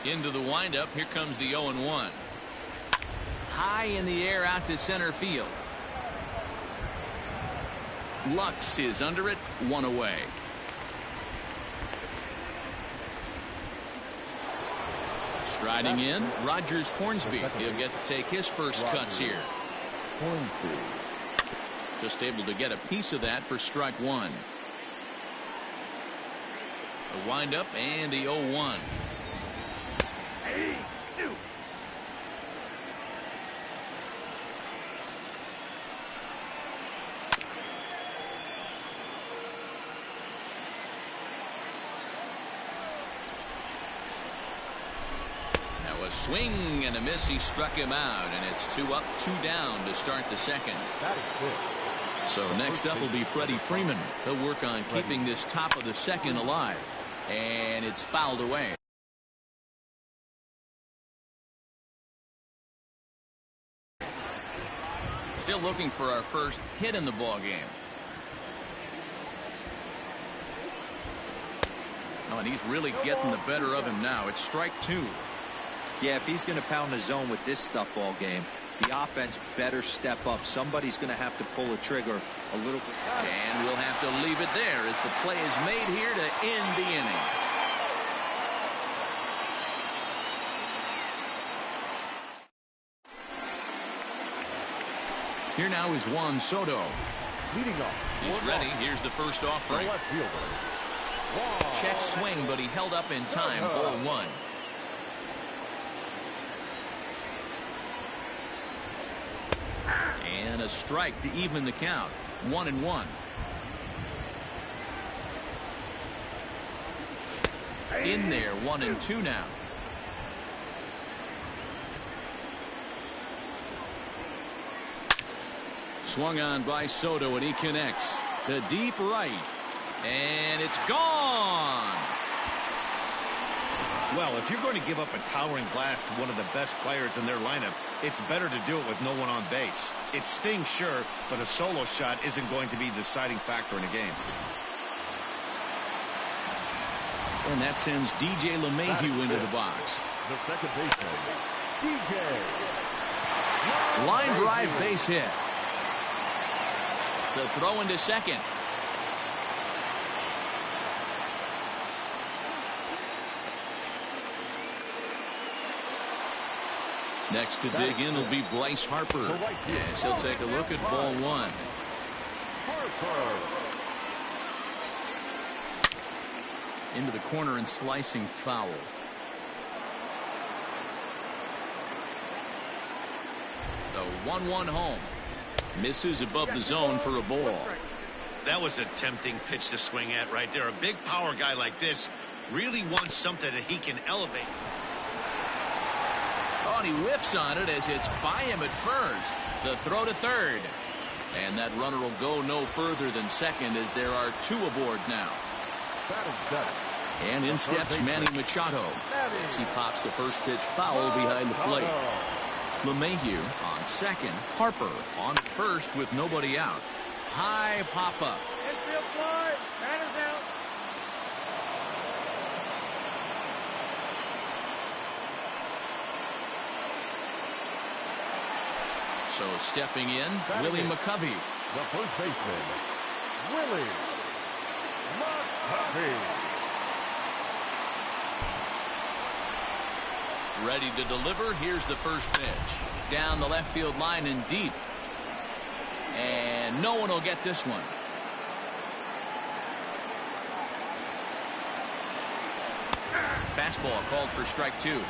Into the windup. Here comes the 0-1. High in the air out to center field. Lux is under it. 1 away. Striding in, Rogers Hornsby. He'll get to take his first cuts here. Hornsby. Just able to get a piece of that for strike one. The windup and the 0-1. Now a swing and a miss. He struck him out, and it's 2 up, 2 down to start the second. That is good. So next up will be Freddie Freeman. He'll work on keeping this top of the second alive. And it's fouled away. Still looking for our first hit in the ball game. Oh, and he's really getting the better of him now. It's strike 2. Yeah, if he's going to pound the zone with this stuff all game, the offense better step up. Somebody's going to have to pull a trigger a little bit. And we'll have to leave it there as the play is made here to end the inning. Here now is Juan Soto. Leading off. He's ready. Here's the first offering. Left fielder. Check swing, but he held up in time. Ball 1. And a strike to even the count. 1-1. In there, 1-2 now. Swung on by Soto, and he connects to deep right. And it's gone. Well, if you're going to give up a towering blast to one of the best players in their lineup, it's better to do it with no one on base. It stings, sure, but a solo shot isn't going to be the deciding factor in a game. And that sends DJ LeMahieu into the box. The second baseman, DJ. Line drive base hit. The throw into second. Next to dig in will be Bryce Harper. Yes, he'll take a look at ball 1. Harper. Into the corner and slicing foul. The 1-1 home. Misses above the zone for a ball. That was a tempting pitch to swing at right there. A big power guy like this really wants something that he can elevate. Oh, and he whiffs on it as it's by him at first. The throw to third. And that runner will go no further than second as there are 2 aboard now. And in steps Manny Machado as he pops the first pitch foul behind the plate. LeMahieu on second. Harper on first with nobody out. High pop up. Infield fly. Batter's out. So stepping in, Willie McCovey. The first baseman, Willie McCovey. Ready to deliver. Here's the first pitch. Down the left field line and deep. And no one will get this one. Fastball called for strike 2.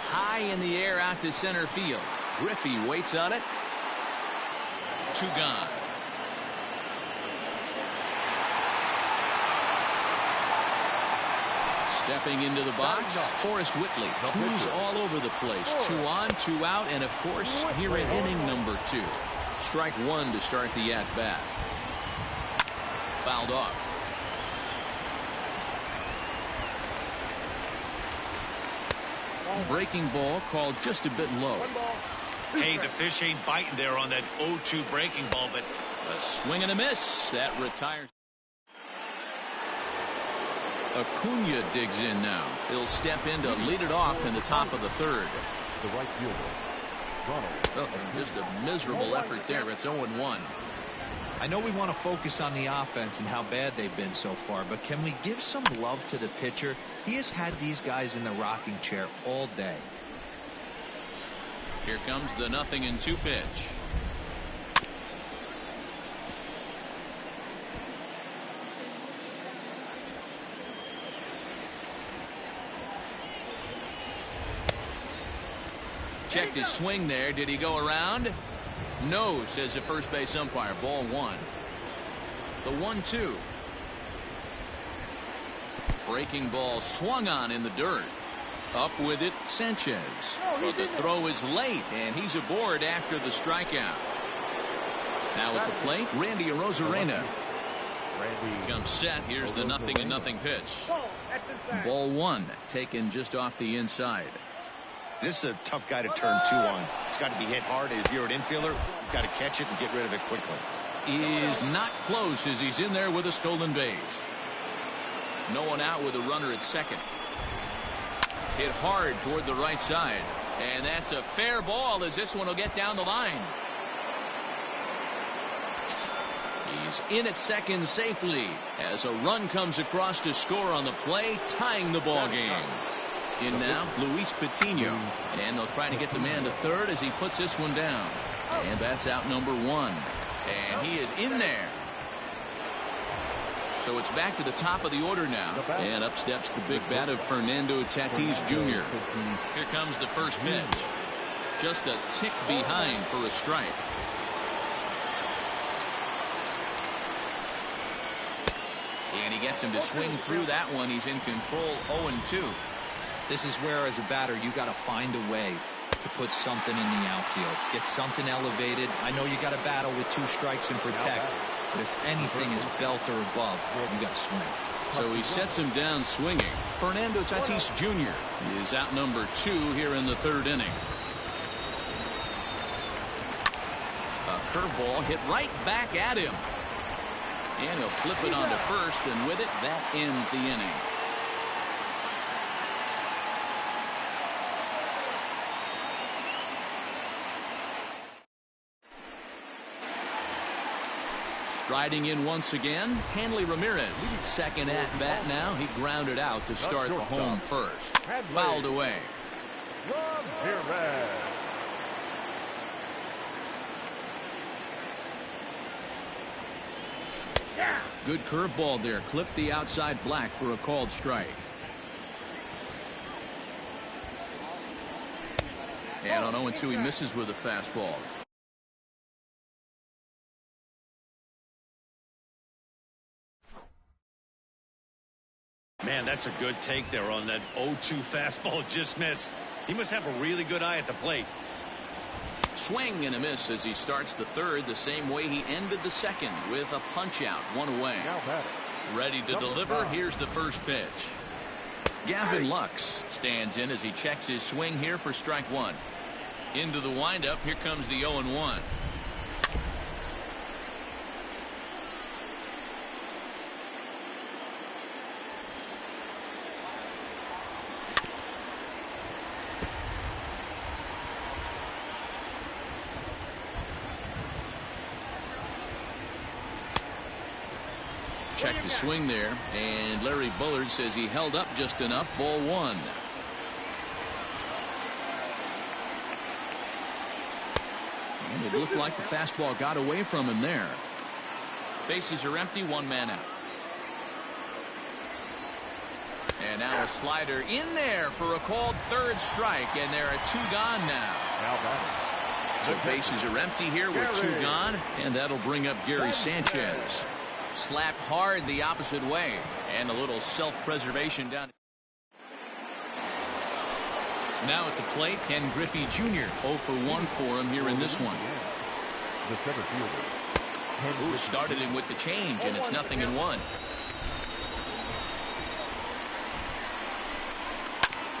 High in the air out to center field. Griffey waits on it. 2 gone. Stepping into the box, Forrest Whitley. 2's all over the place. 2 on, 2 out, and of course, here in inning number 2. Strike 1 to start the at-bat. Fouled off. Breaking ball called just a bit low. Hey, the fish ain't biting there on that 0-2 breaking ball, but a swing and a miss. That retires. Acuna digs in now. He'll step in to lead it off in the top of the third. The right fielder, Ronald. Oh, just a miserable effort there. It's 0-1. I know we want to focus on the offense and how bad they've been so far, but can we give some love to the pitcher? He has had these guys in the rocking chair all day. Here comes the 0-2 pitch. Checked his swing there. Did he go around? No, says the first base umpire. Ball 1. The 1-2. Breaking ball swung on in the dirt. Up with it, Sanchez. But the throw is late, and he's aboard after the strikeout. Now at the plate, Randy Arozarena. Comes set. Here's the 0-0 pitch. Ball 1, taken just off the inside. This is a tough guy to turn 2 on. It's got to be hit hard. If you're an infielder, you've got to catch it and get rid of it quickly. Is not close as he's in there with a stolen base. No one out with a runner at second. Hit hard toward the right side. And that's a fair ball as this one will get down the line. He's in at second safely as a run comes across to score on the play, tying the ball game. In now, Luis Patino. And they'll try to get the man to third as he puts this one down. And that's out number 1. And he is in there. So it's back to the top of the order now. And up steps the big bat of Fernando Tatis Jr. Here comes the first pitch. Just a tick behind for a strike. And he gets him to swing through that one. He's in control. 0-2. This is where, as a batter, you got to find a way to put something in the outfield. Get something elevated. I know you got to battle with 2 strikes and protect. But if anything is belt or above, you got to swing. So he sets him down swinging. Fernando Tatis Jr. is out number 2 here in the 3rd inning. A curveball hit right back at him. And he'll flip it onto first, and with it, that ends the inning. Striding in once again, Hanley Ramirez. Second at bat now. He grounded out to start the home first. Fouled away. Ramirez. Good curveball there. Clipped the outside black for a called strike. And on 0-2, he misses with a fastball. Man, that's a good take there on that 0-2 fastball. Just missed. He must have a really good eye at the plate. Swing and a miss as he starts the 3rd the same way he ended the 2nd with a punch out, 1 away. Ready to deliver. Here's the first pitch. Gavin Lux stands in as he checks his swing here for strike 1. Into the windup. Here comes the 0-1. Check the swing there, and Larry Bullard says he held up just enough. Ball 1. And it looked like the fastball got away from him there. Bases are empty, 1 man out. And now a slider in there for a called 3rd strike, and there are 2 gone now. So bases are empty here with 2 gone, and that'll bring up Gary Sanchez. Slapped hard the opposite way, and a little self-preservation down. Now at the plate, Ken Griffey Jr. 0 for 1 for him here in this one. Who started him with the change, and it's 0-1.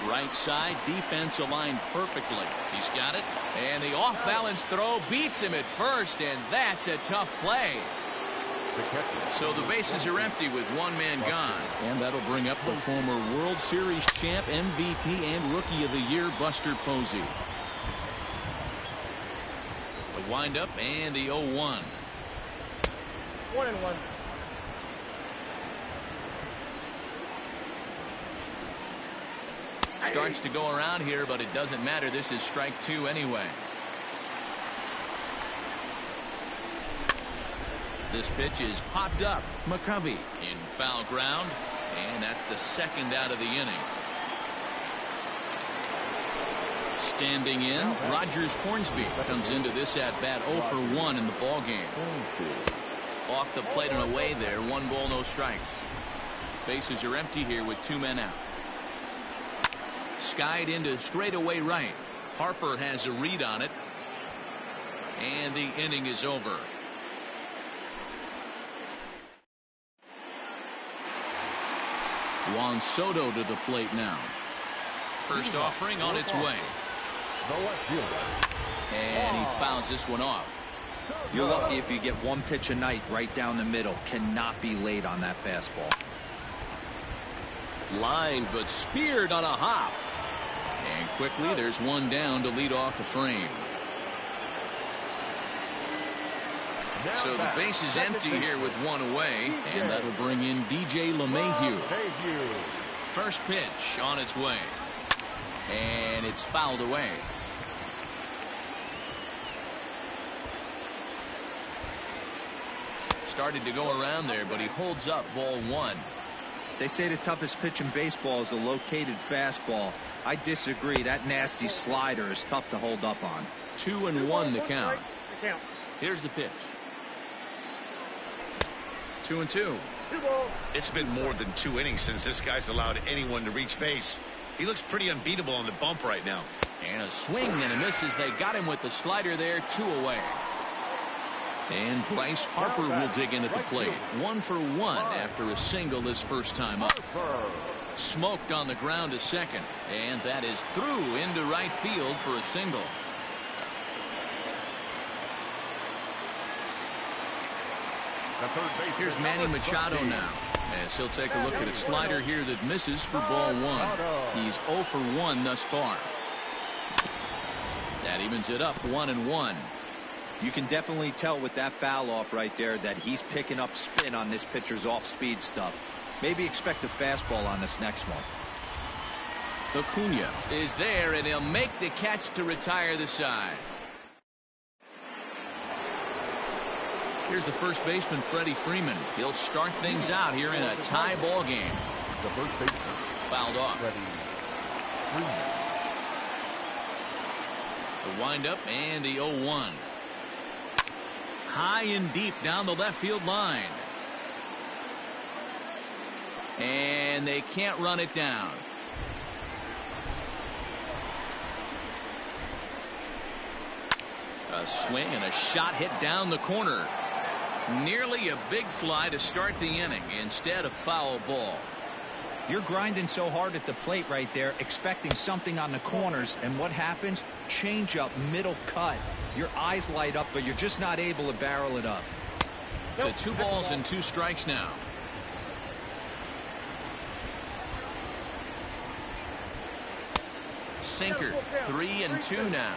Right side, defense aligned perfectly. He's got it, and the off-balance throw beats him at first, and that's a tough play. So the bases are empty with 1 man gone. And that'll bring up the former World Series champ, MVP, and Rookie of the Year, Buster Posey. The windup and the 0-1. 1-1. Starts to go around here, but it doesn't matter. This is strike 2 anyway. This pitch is popped up. McCovey in foul ground, and that's the second out of the inning. Standing in, Rogers Hornsby comes into this at bat 0 for 1 in the ball game. Off the plate and away there, 1 ball, no strikes. Bases are empty here with 2 men out. Skied into straightaway right. Harper has a read on it, and the inning is over. Juan Soto to the plate now. First offering on its way. And he fouls this one off. You're lucky if you get 1 pitch a night right down the middle. Cannot be late on that fastball. Lined but speared on a hop. And quickly there's 1 down to lead off the frame. So the base is empty here with 1 away, and that'll bring in DJ LeMahieu. First pitch on its way, and it's fouled away. Started to go around there, but he holds up ball 1. They say the toughest pitch in baseball is a located fastball. I disagree. That nasty slider is tough to hold up on. 2-1 the count. Here's the pitch. 2-2. It's been more than 2 innings since this guy's allowed anyone to reach base. He looks pretty unbeatable on the bump right now. And a swing and a miss as they got him with the slider there. 2 away. And Bryce Harper will dig in at the plate. 1 for 1 after a single his first time up. Smoked on the ground to second, and that is through into right field for a single. Here's Manny Machado now, as he'll take a look at a slider here that misses for ball 1. He's 0 for 1 thus far. That evens it up 1-1. You can definitely tell with that foul off right there that he's picking up spin on this pitcher's off-speed stuff. Maybe expect a fastball on this next one. Acuna is there, and he'll make the catch to retire the side. Here's the first baseman, Freddie Freeman. He'll start things out here in a tie ball game. The first baseman fouled off. Freddie Freeman. The windup and the 0-1. High and deep down the left field line. And they can't run it down. A swing and a shot hit down the corner. Nearly a big fly to start the inning instead of foul ball. You're grinding so hard at the plate right there, expecting something on the corners, and what happens? Change up, middle cut. Your eyes light up, but you're just not able to barrel it up. To 2 balls and 2 strikes now. Sinker, 3-2 now.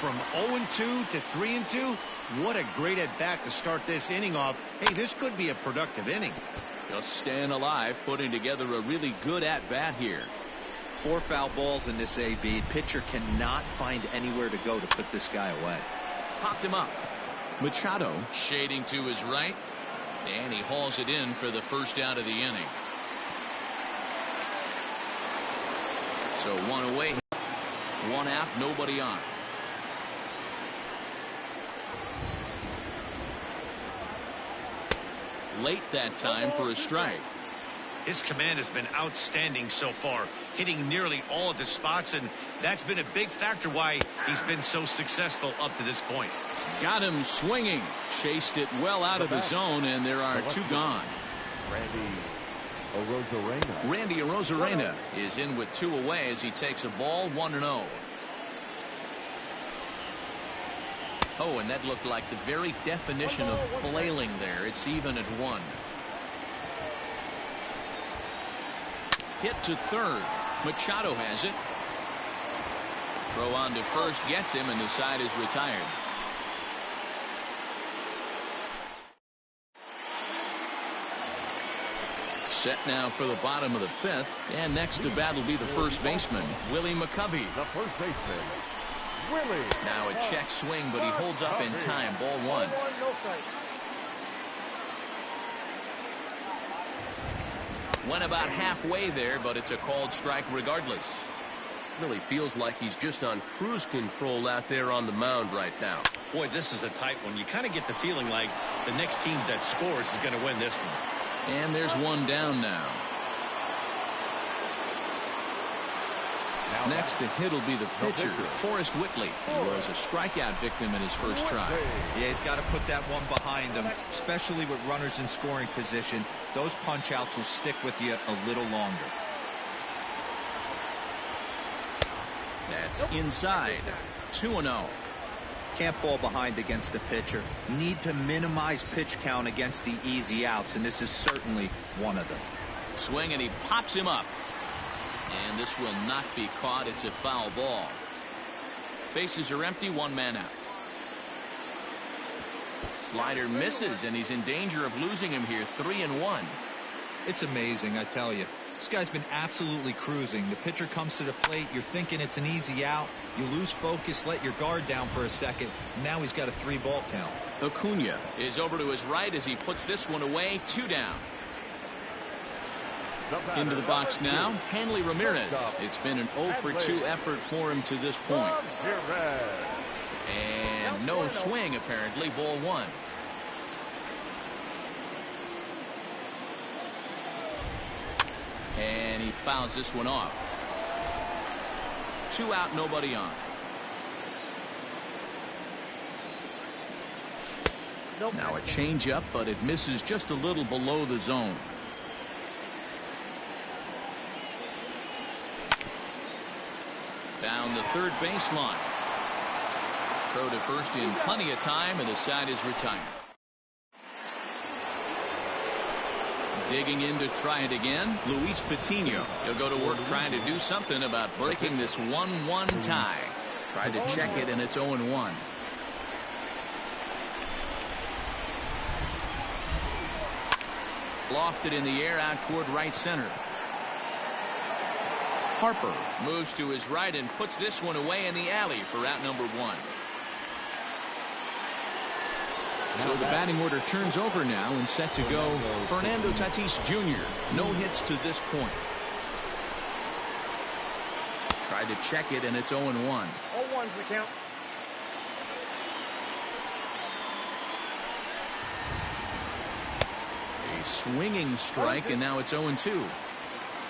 From 0-2 to 3-2, what a great at bat to start this inning off. Hey, this could be a productive inning. Just staying alive, putting together a really good at bat here. 4 foul balls in this AB. Pitcher cannot find anywhere to go to put this guy away. Popped him up. Machado shading to his right, and he hauls it in for the first out of the inning. So 1 away, 1 out, nobody on. Late that time for a strike. His command has been outstanding so far, hitting nearly all of the spots, and that's been a big factor why he's been so successful up to this point. Got him swinging, chased it well out of the zone, and there are 2 gone. Randy Arozarena is in with 2 away as he takes a ball, 1-0. Oh, and that looked like the very definition of flailing there. It's even at 1. Hit to third. Machado has it. Throw on to first gets him, and the side is retired. Set now for the bottom of the fifth, and next to bat will be the first baseman, Willie McCovey. The first baseman, Willie. Now a check swing, but he holds up in time. Ball one. No strike. Went about halfway there, but it's a called strike regardless. Really feels like he's just on cruise control out there on the mound right now. Boy, this is a tight one. You kind of get the feeling like the next team that scores is going to win this one. And there's one down now. Next to hit will be the pitcher, Forrest Whitley. He was a strikeout victim in his first try. Yeah, he's got to put that one behind him, especially with runners in scoring position. Those punch outs will stick with you a little longer. That's inside. 2-0. Can't fall behind against the pitcher. Need to minimize pitch count against the easy outs, and this is certainly one of them. Swing, and he pops him up. And this will not be caught. It's a foul ball. Bases are empty, one man out. Slider misses, and he's in danger of losing him here. 3-1. It's amazing, I tell you. This guy's been absolutely cruising. The pitcher comes to the plate. You're thinking it's an easy out. You lose focus, let your guard down for a second. Now he's got a 3-ball count. Acuna is over to his right as he puts this one away. 2 down. Into the box now, Hanley Ramirez. It's been an 0-for-2 effort for him to this point. And no swing, apparently. Ball one. And he fouls this one off. 2 out, nobody on. Now a changeup, but it misses just a little below the zone. Down the third baseline. Throw to first in plenty of time, and the side is retired. Digging in to try it again, Luis Patino. He'll go to work trying to do something about breaking this 1-1 tie. Tried to check it, and it's 0-1. Lofted in the air out toward right center. Harper moves to his right and puts this one away in the alley for out number 1. So the batting order turns over now, and set to go Fernando Tatis Jr. No hits to this point. Tried to check it, and it's 0-1. 0-1's the count. A swinging strike, and now it's 0-2.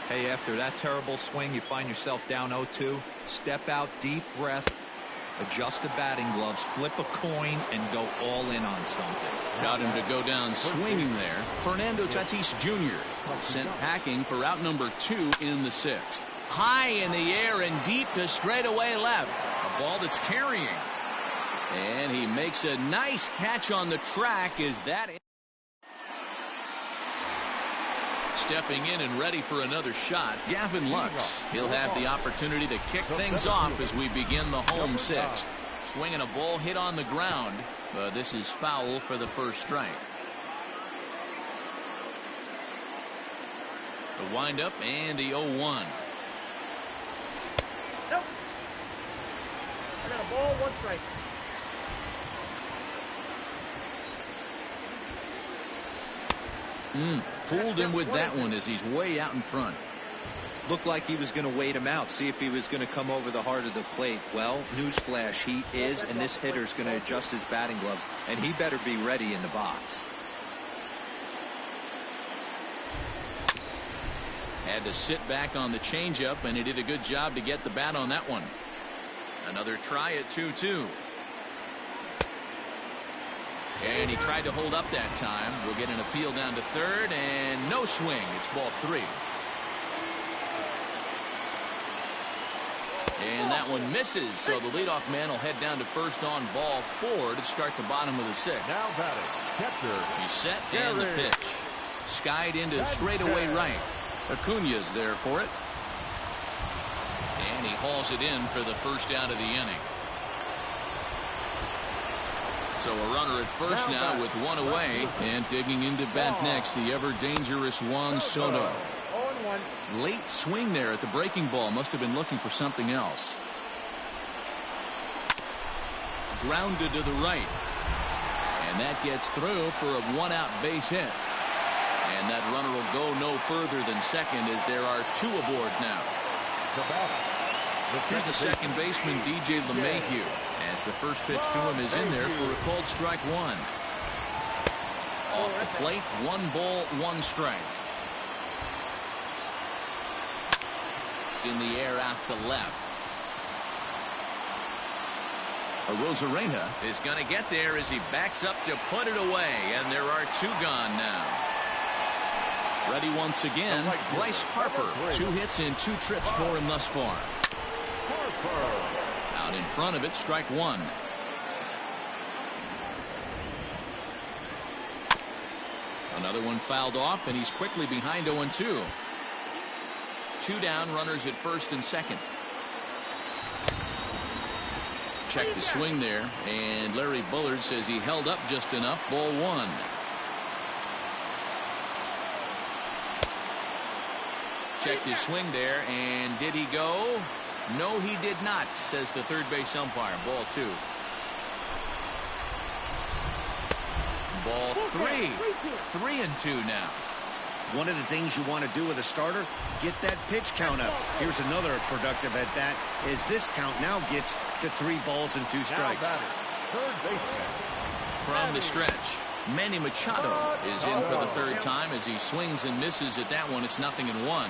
Hey, after that terrible swing, you find yourself down 0-2. Step out, deep breath, adjust the batting gloves, flip a coin, and go all in on something. Got him to go down swinging there. Fernando Tatis Jr. sent packing for out number 2 in the 6th. High in the air and deep to straightaway left. A ball that's carrying. And he makes a nice catch on the track. Is that it? Stepping in and ready for another shot, Gavin Lux. He'll have the opportunity to kick things off as we begin the home 6th. Swinging a ball hit on the ground, but this is foul for the first strike. The windup and the 0-1. Nope. I got a ball, 1 strike. Fooled him with that one as he's way out in front. Looked like he was going to wait him out, see if he was going to come over the heart of the plate. Well, newsflash, he is, and this hitter's going to adjust his batting gloves, and he better be ready in the box. Had to sit back on the changeup, and he did a good job to get the bat on that one. Another try at 2-2. And he tried to hold up that time. We'll get an appeal down to third, and no swing. It's ball 3. And that one misses, so the leadoff man will head down to first on ball 4 to start the bottom of the 6th. Now batting, catcher. He's set, and the pitch. Skied into straightaway right. Acuna's there for it. And he hauls it in for the first out of the inning. So a runner at first now with one away, and digging into bat next, the ever dangerous Juan Soto. 0-1. Late swing there at the breaking ball. Must have been looking for something else. Grounded to the right, and that gets through for a one-out base hit. And that runner will go no further than second, as there are two aboard now. Here's the second baseman, DJ LeMahieu, as the first pitch to him is in there for a called strike one. Off the plate, 1 ball, 1 strike. In the air out to left. Arozarena is going to get there as he backs up to put it away, and there are 2 gone now. Ready once again, Bryce Harper. 2 hits and 2 trips for him thus far. Out in front of it, strike 1. Another one fouled off, and he's quickly behind 0-2. 2 down, runners at first and second. Check the swing there, and Larry Bullard says he held up just enough. Ball 1. Checked his swing there, and did he go? No, he did not, says the third base umpire. Ball 2. Ball 3. 3-2 now. One of the things you want to do with a starter, get that pitch count up. Here's another productive at bat, as this count now gets to 3 balls and 2 strikes. Third baseman. From the stretch, Manny Machado is in for the 3rd time as he swings and misses at that one. It's 0-1.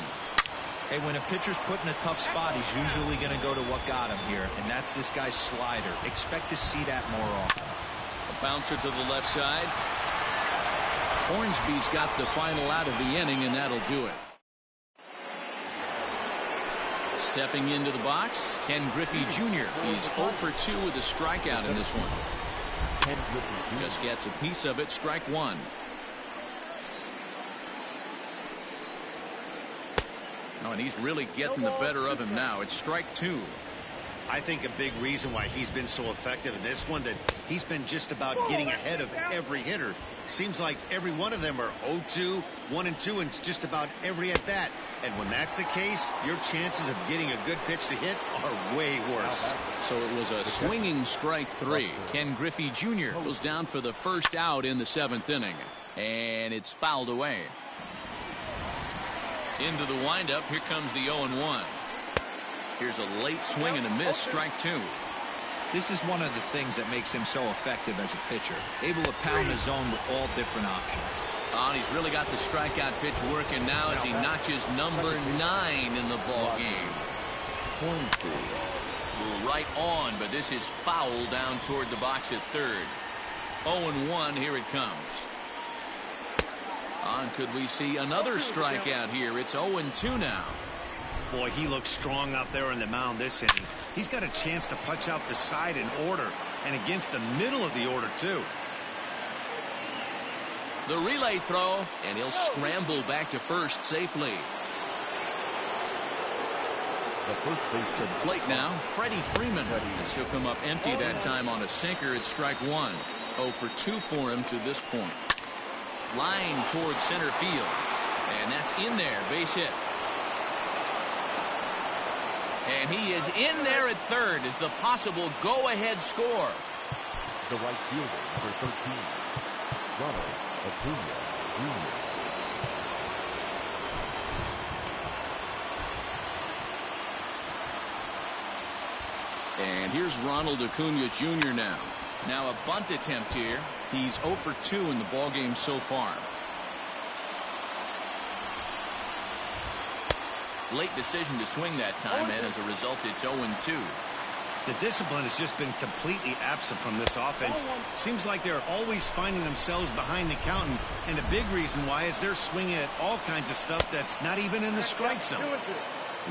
Hey, when a pitcher's put in a tough spot, he's usually going to go to what got him here, and that's this guy's slider. Expect to see that more often. A bouncer to the left side. Hornsby's got the final out of the inning, and that'll do it. Stepping into the box, Ken Griffey Jr. He's 0 for 2 with a strikeout in this one. Just gets a piece of it. Strike 1. Oh, and he's really getting the better of him now. It's strike 2. I think a big reason why he's been so effective in this one, that he's been just about getting ahead of every hitter. Seems like every one of them are 0-2, 1-2, and it's just about every at bat. And when that's the case, your chances of getting a good pitch to hit are way worse. So it was a swinging strike 3. Ken Griffey Jr. goes down for the first out in the 7th inning, and it's fouled away. Into the windup, here comes the 0-1. Here's a late swing and a miss, strike 2. This is one of the things that makes him so effective as a pitcher. Able to pound his zone with all different options. Oh, and he's really got the strikeout pitch working now as he notches number 9 in the ball game. Right on, but this is foul down toward the box at 3rd. 0-1, here it comes. On, could we see another strikeout here? It's 0-2 now. Boy, he looks strong out there on the mound this inning. He's got a chance to punch out the side in order, and against the middle of the order, too. The relay throw, and he'll scramble back to first safely. To the plate now, Freddie Freeman. As he'll come up empty that time on a sinker at strike 1. 0 for 2 for him to this point. Line towards center field, and that's in there, base hit. And he is in there at 3rd as the possible go-ahead score. The right fielder, number 13, Ronald Acuna Jr. And here's Ronald Acuna Jr. now. Now a bunt attempt here. He's 0 for 2 in the ballgame so far. Late decision to swing that time, and as a result, it's 0-2. The discipline has just been completely absent from this offense. Seems like they're always finding themselves behind the count, and a big reason why is they're swinging at all kinds of stuff that's not even in the strike zone.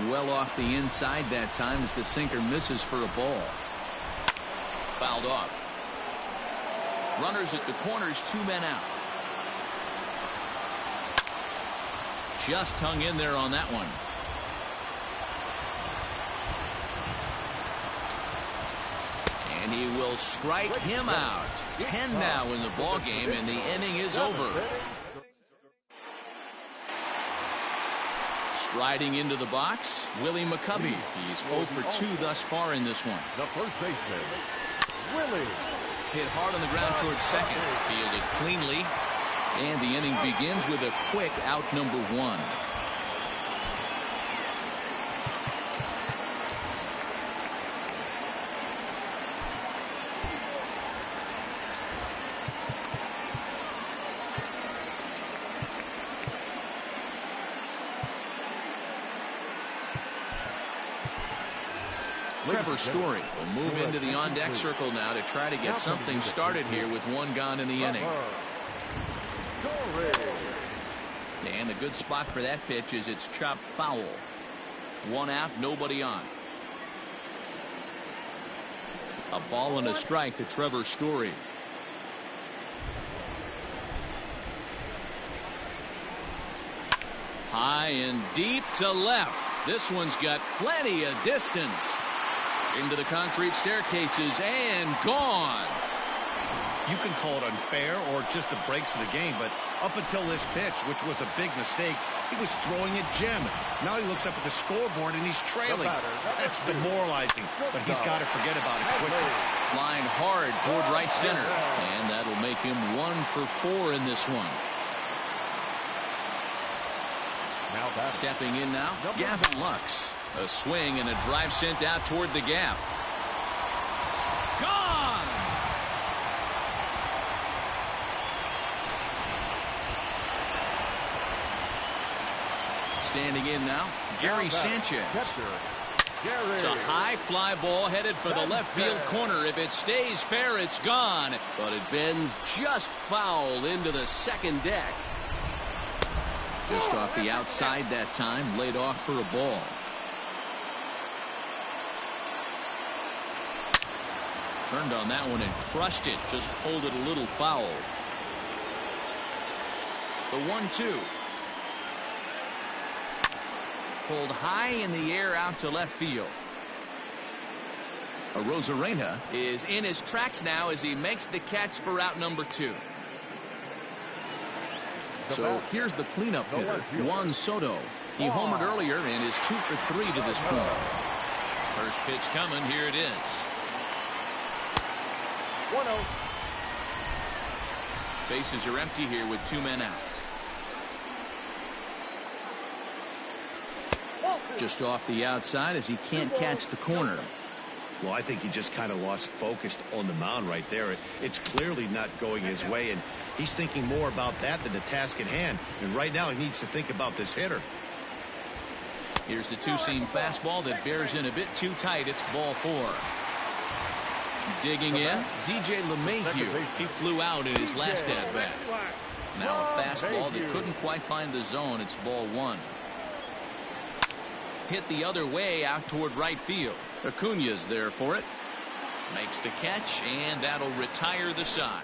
Well off the inside that time as the sinker misses for a ball. Fouled off. Runners at the corners, 2 men out. Just hung in there on that one. And he will will strike him out. 10 now in the ball game, and the inning is over. Striding into the box, Willie McCovey. He's 0 for 2 thus far in this one. The first baseman, Willie. Hit hard on the ground towards second. Fielded cleanly. And the inning begins with a quick out number 1. Trevor Story will move into the on-deck circle now to try to get something started here with 1 gone in the inning. And the good spot for that pitch is it's chopped foul. 1 out, nobody on. A ball and a strike to Trevor Story. High and deep to left. This one's got plenty of distance. Into the concrete staircases and gone. You can call it unfair or just the breaks of the game, but up until this pitch, which was a big mistake, he was throwing at Jim. Now he looks up at the scoreboard and he's trailing. That's demoralizing, but he's got to forget about it quickly. Line hard toward right center, and that'll make him 1 for 4 in this one. Stepping in now, Gavin Lux. A swing and a drive sent out toward the gap. Gone! Standing in now, Gary Sanchez. It's a high fly ball headed for the left field corner. If it stays fair, it's gone. But it bends just foul into the second deck. Just off the outside that time, laid off for a ball. Turned on that one and crushed it. Just pulled it a little foul. The 1-2. Pulled high in the air out to left field. Arozarena is in his tracks now as he makes the catch for out number 2. So here's the cleanup hitter, Juan Soto. He homered earlier and is 2 for 3 to this point. First pitch coming. Here it is. 1-0. Bases are empty here with 2 men out. Just off the outside as he can't catch the corner. Well, I think he just kind of lost focus on the mound right there. It's clearly not going his way, and he's thinking more about that than the task at hand. And right now he needs to think about this hitter. Here's the 2-seam fastball that bears in a bit too tight. It's ball 4. Digging in, DJ LeMahieu. He flew out in his last at-bat. Now a fastball that couldn't quite find the zone. It's ball 1. Hit the other way out toward right field. Acuña's there for it. Makes the catch, and that'll retire the side.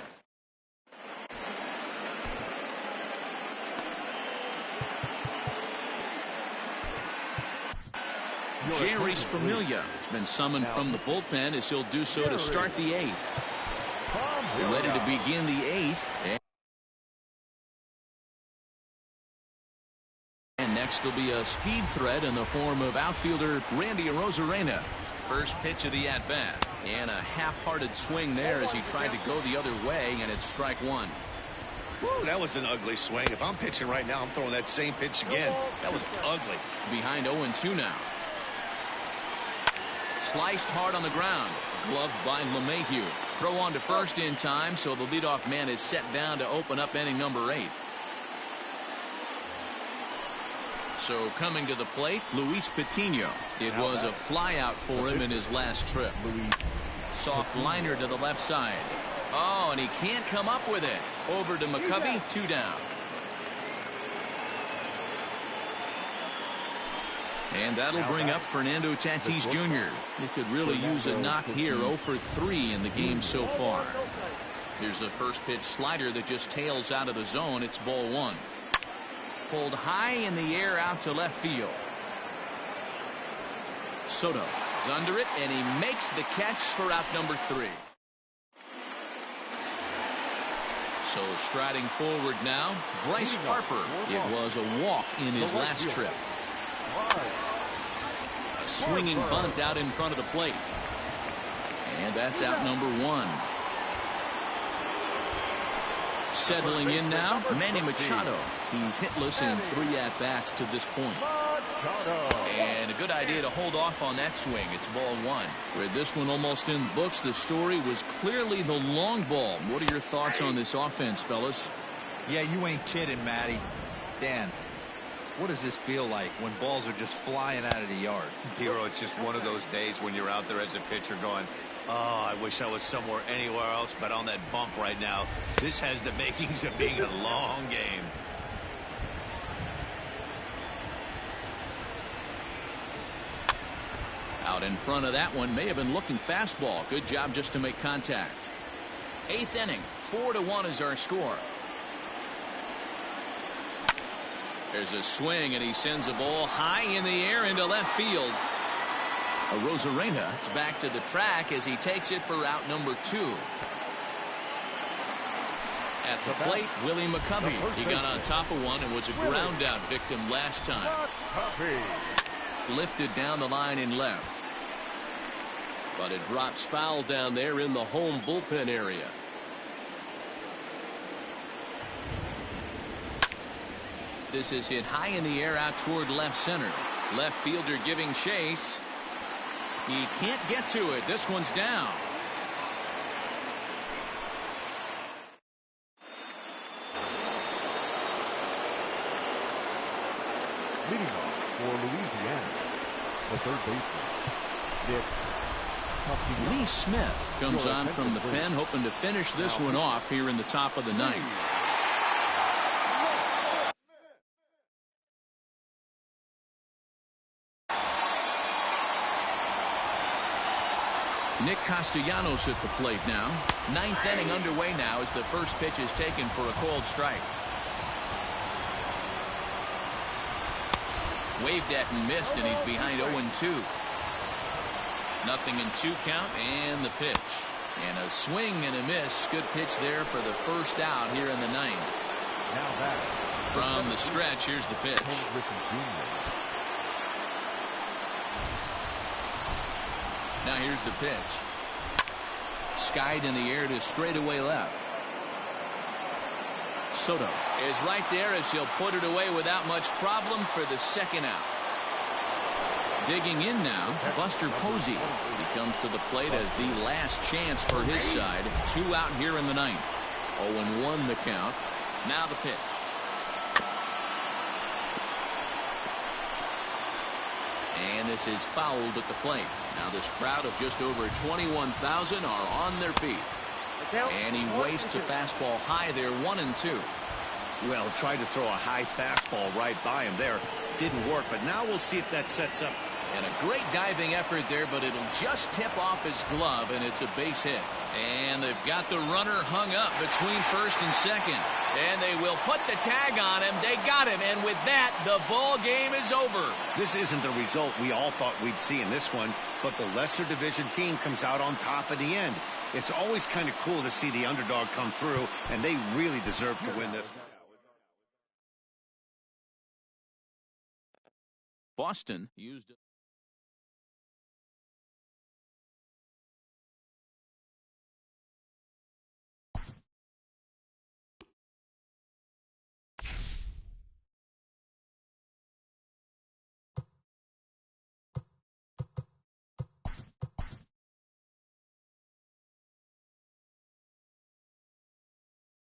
Jerry Spermilia has been summoned from the bullpen as he'll do so to start the 8th. Ready to begin the 8th. And next will be a speed threat in the form of outfielder Randy Arozarena. First pitch of the at-bat. And a half-hearted swing there as he tried to go the other way, and it's strike 1. Woo, that was an ugly swing. If I'm pitching right now, I'm throwing that same pitch again. That was ugly. Behind 0-2 now. Sliced hard on the ground. Gloved by LeMahieu. Throw on to first in time, so the leadoff man is set down to open up inning number 8. So coming to the plate, Luis Patino. It was a flyout for him in his last trip. Soft liner to the left side. Oh, and he can't come up with it. Over to McCovey, 2 down. And that'll bring up Fernando Tatis Jr. He could really use a knock here. 0 for 3 in the game so far. Here's a first pitch slider that just tails out of the zone. It's ball 1. Pulled high in the air out to left field. Soto is under it, and he makes the catch for out number 3. So striding forward now, Bryce Harper. It was a walk in his last trip. A swinging bunt out in front of the plate. And that's out number one. Settling in now, Manny Machado. He's hitless in 3 at-bats to this point. And a good idea to hold off on that swing. It's ball one. With this one almost in the books, the story was clearly the long ball. What are your thoughts on this offense, fellas? Yeah, you ain't kidding, Matty. Dan, what does this feel like when balls are just flying out of the yard? Hero, it's just one of those days when you're out there as a pitcher going, oh, I wish I was somewhere anywhere else but on that bump right now. This has the makings of being a long game. Out in front of that one, may have been looking fastball. Good job just to make contact. 8th inning, 4-1 is our score. There's a swing, and he sends a ball high in the air into left field. Rosarena is back to the track as he takes it for out number 2. At the plate, Willie McCovey. He got on top of one and was a ground out victim last time. Lifted down the line in left. But it drops foul down there in the home bullpen area. This is hit high in the air out toward left center. Left fielder giving chase. He can't get to it. This one's down. Leading off for Louisiana, the third baseman, Nick. Lee Smith comes on from the pen, hoping to finish this one off here in the top of the ninth. Nick Castellanos at the plate now. 9th inning underway now as the first pitch is taken for a cold strike. Waved at and missed, and he's behind 0-2. Nothing in 2 count, and the pitch. And a swing and a miss. Good pitch there for the first out here in the 9th. Now back from the stretch, here's the pitch. Now here's the pitch. Skied in the air to straightaway left. Soto is right there as he'll put it away without much problem for the second out. Digging in now, Buster Posey. He comes to the plate as the last chance for his side. 2 out here in the 9th. 0-1 the count. Now the pitch. And this is fouled at the plate. Now this crowd of just over 21,000 are on their feet. And he wastes a fastball high there, 1-2. Well, tried to throw a high fastball right by him there. Didn't work, but now we'll see if that sets up. And a great diving effort there, but it'll just tip off his glove, and it's a base hit. And they've got the runner hung up between first and second. And they will put the tag on him. They got him, and with that, the ball game is over. This isn't the result we all thought we'd see in this one, but the lesser division team comes out on top in the end. It's always kind of cool to see the underdog come through, and they really deserve to win this. Boston used